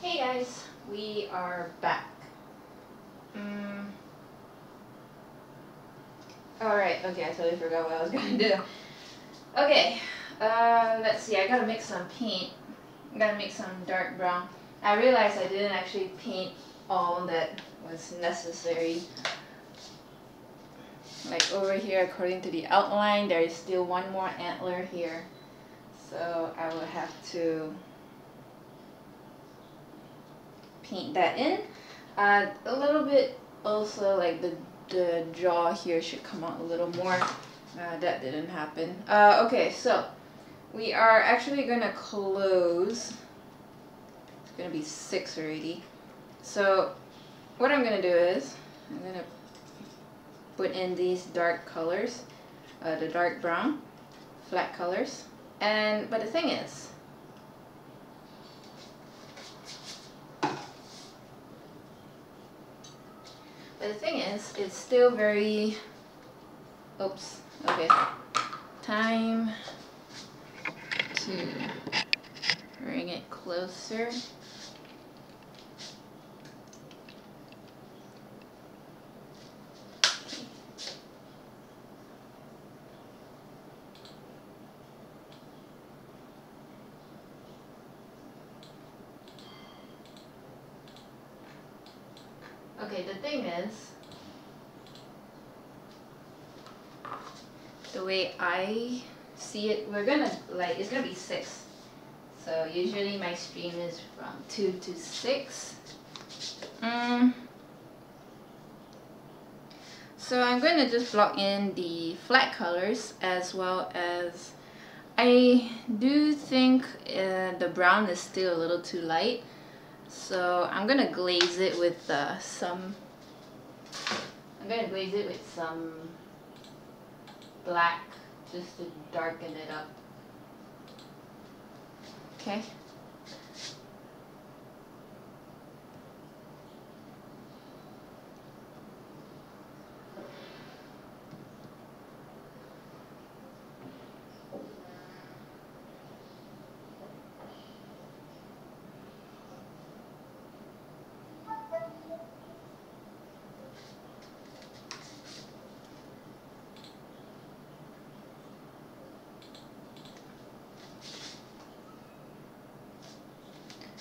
Hey guys, we are back. Alright, okay, I totally forgot what I was gonna do. Okay, let's see, I gotta mix some paint. I gotta make some dark brown. I realized I didn't actually paint all that was necessary. Like over here, according to the outline, there is still one more antler here. So I will have to paint that in. A little bit also, like the jaw here should come out a little more. That didn't happen. Okay, so we are actually gonna close. It's gonna be 6 already. So what I'm gonna do is I'm gonna put in these dark colors, the dark brown, flat colors. But the thing is, it's still very, oops, okay, time to bring it closer. Okay, the thing is, the way I see it, we're gonna, like, it's gonna be 6. So usually my stream is from 2 to 6. So I'm gonna just block in the flat colors, as well as I do think the brown is still a little too light. So I'm gonna glaze it with some black, just to darken it up. Okay.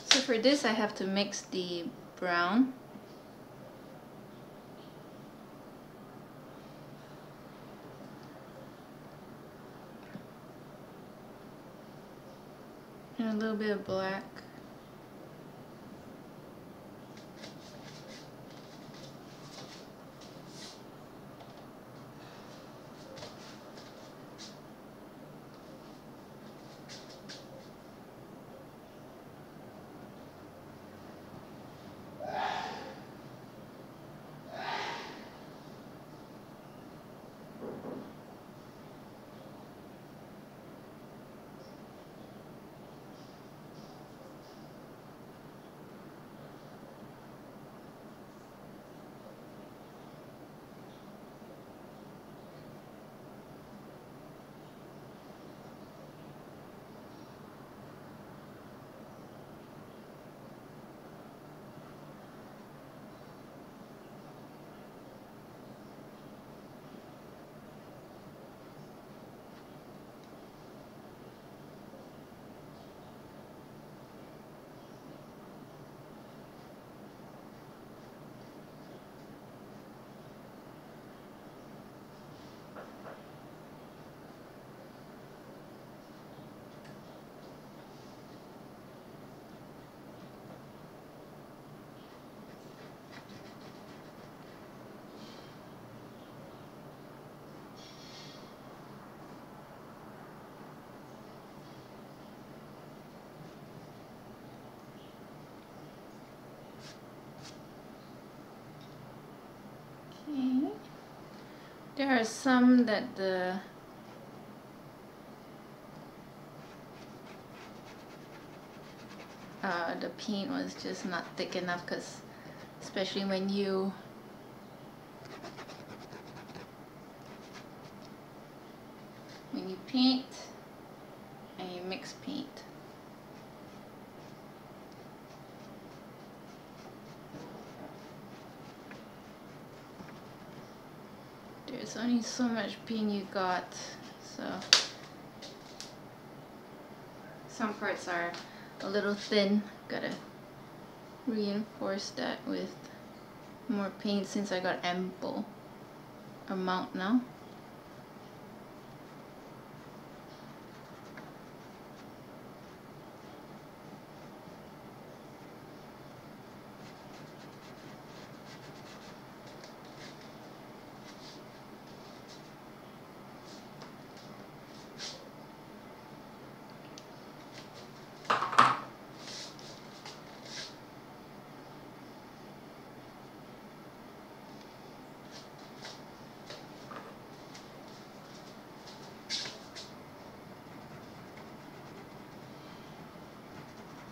So for this I have to mix the brown. And a little bit of black. Okay. There are some that the paint was just not thick enough, because especially when you paint and you mix paint. There's only so much paint you got, so some parts are a little thin. Gotta reinforce that with more paint since I got ample amount now.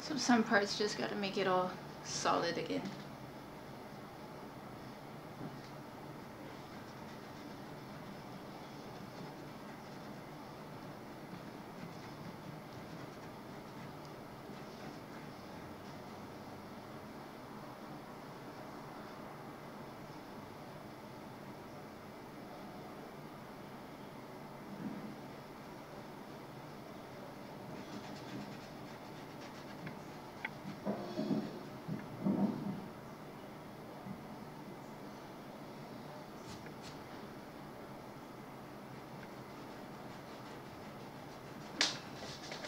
So some parts just gotta make it all solid again.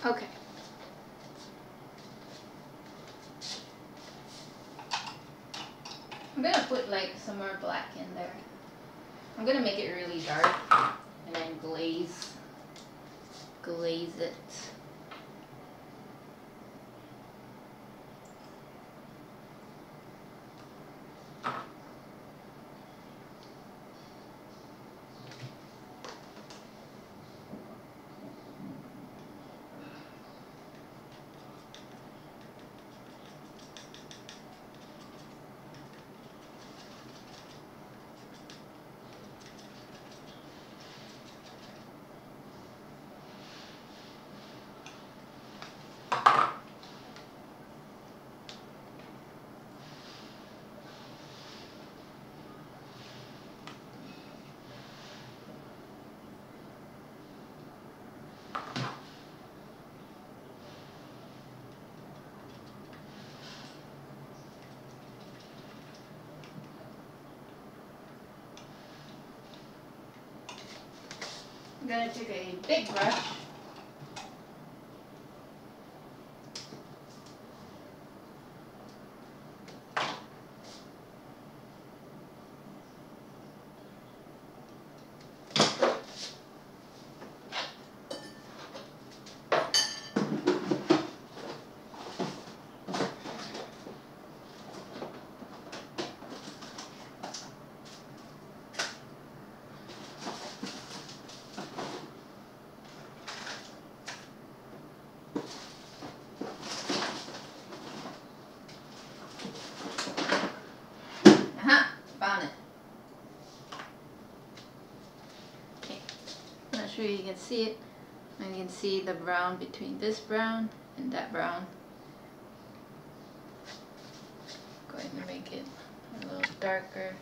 Okay. I'm gonna put like some more black in there. I'm gonna make it really dark and then glaze it. I'm gonna take a big brush . Found it. Okay, I'm not sure you can see it. And you can see the brown between this brown and that brown. Going to make it a little darker.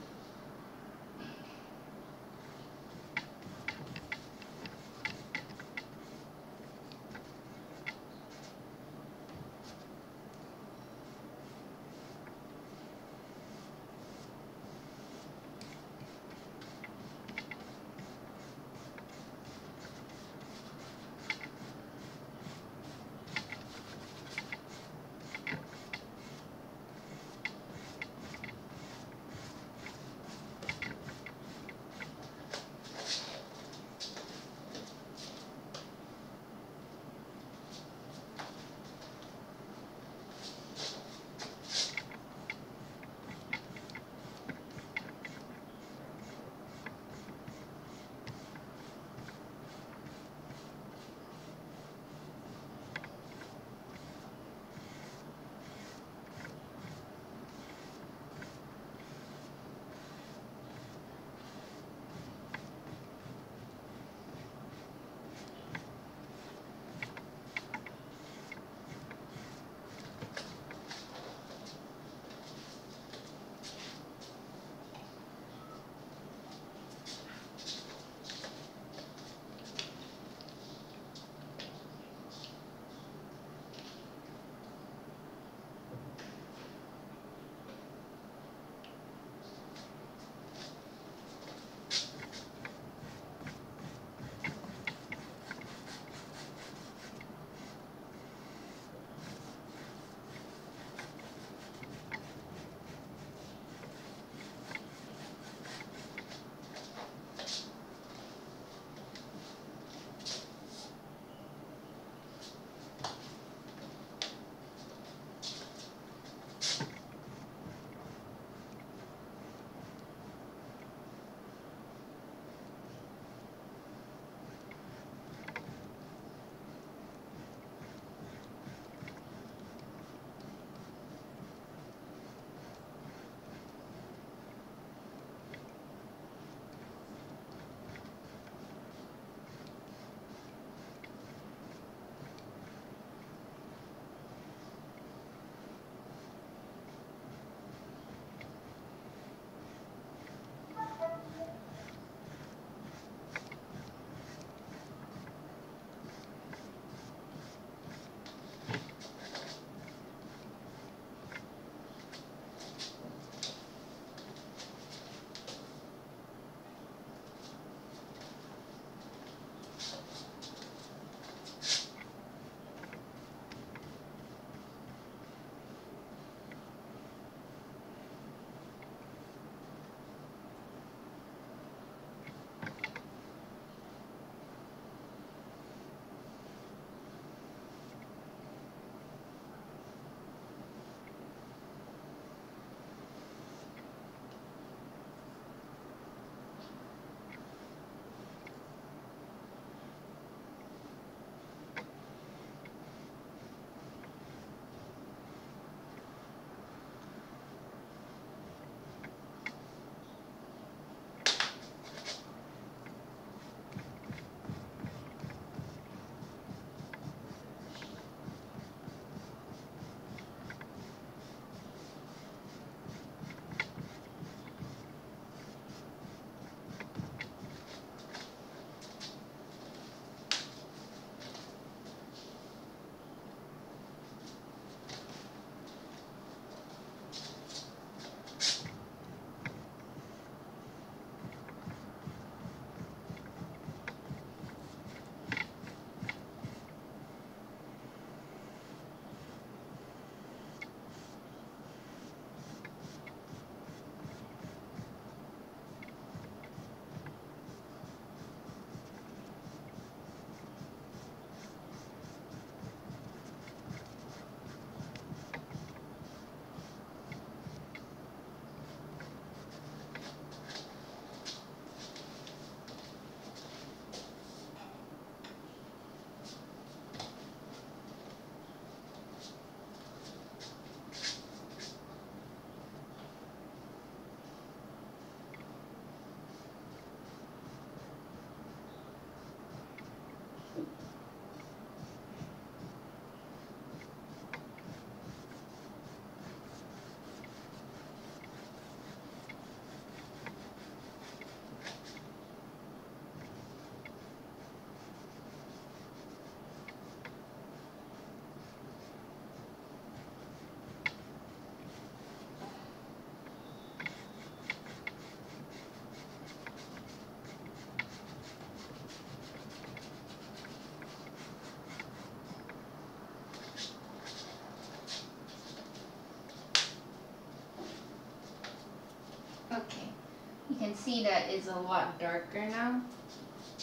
can see that it's a lot darker now,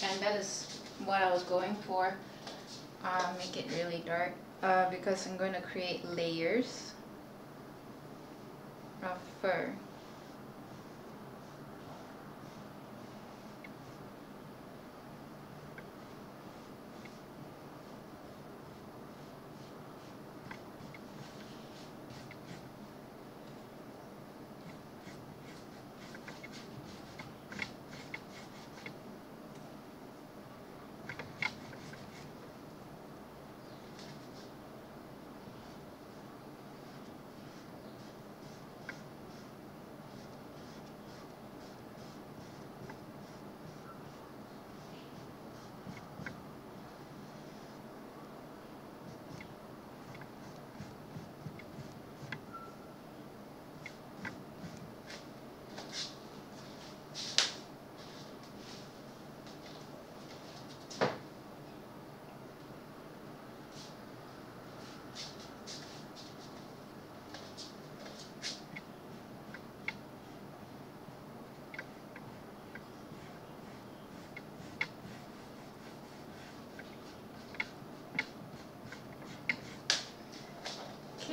and that is what I was going for. Make it really dark because I'm going to create layers of fur.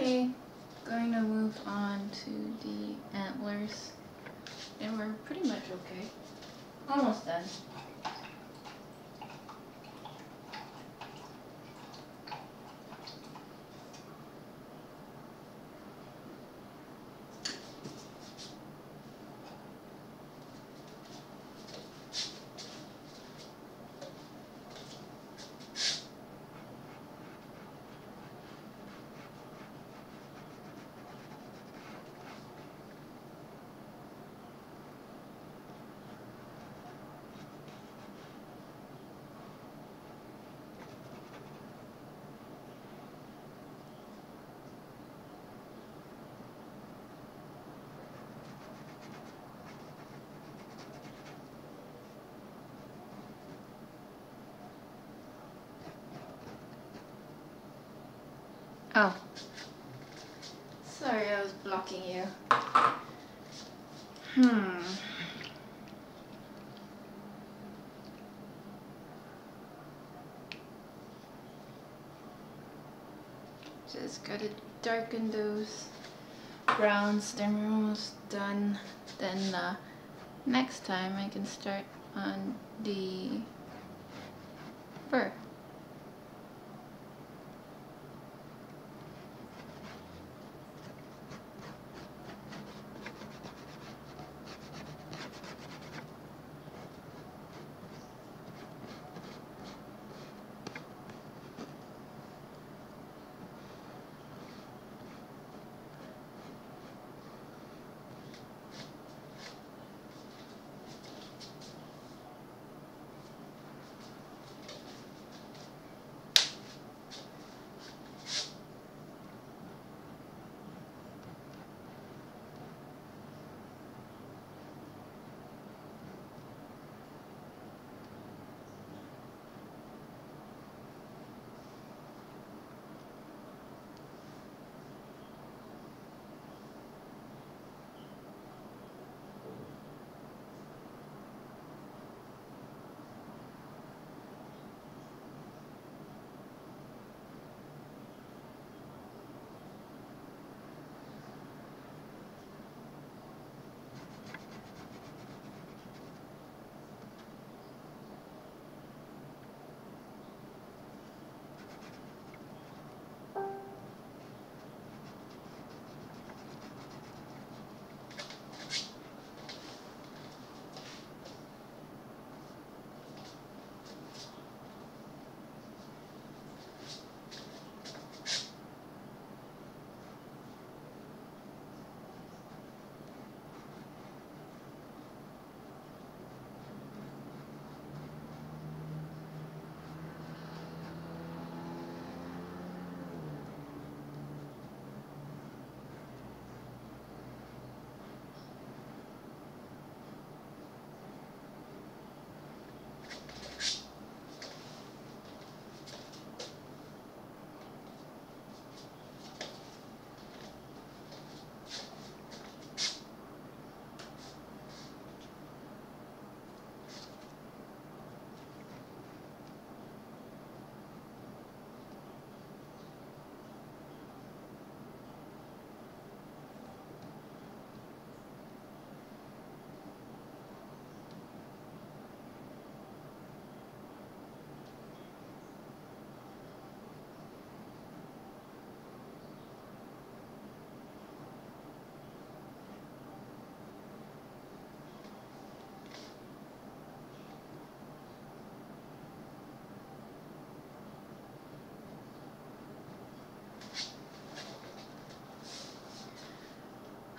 Okay, going to move on to the antlers, and we're pretty much okay. Almost done. Oh, sorry, I was blocking you. Just gotta darken those browns, then we're almost done. Then next time I can start on the fur.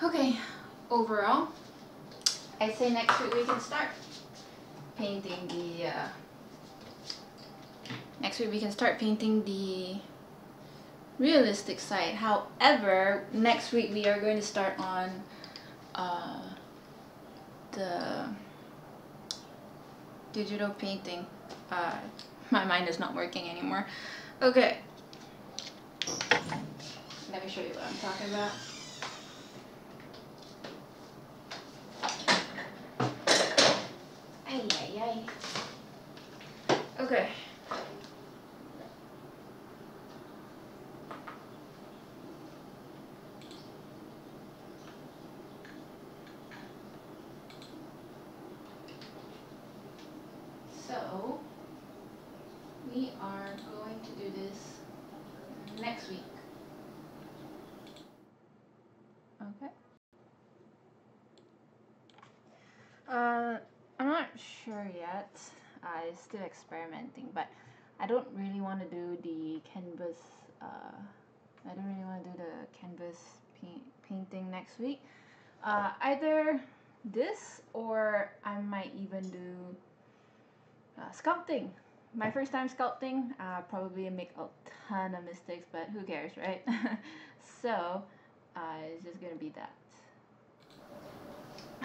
Okay, overall, I'd say next week we can start painting the realistic side. However, next week we are going to start on the digital painting. My mind is not working anymore. Okay, let me show you what I'm talking about. Ay, ay, ay. Okay. So, we are going to do this next week. Okay. I'm not sure yet. Still experimenting, but I don't really want to do the canvas. I don't really want to do the canvas painting next week. Either this or I might even do sculpting. My first time sculpting, probably make a ton of mistakes, but who cares, right? So, it's just gonna be that.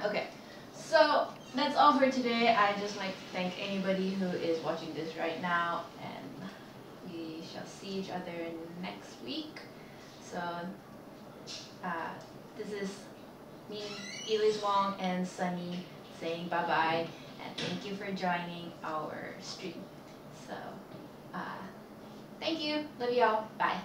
Okay, so that's all for today. I just like to thank anybody who is watching this right now, and we shall see each other next week. So, this is me, Elise Wong, and Sunny saying bye-bye, and thank you for joining our stream. So, thank you. Love y'all. Bye.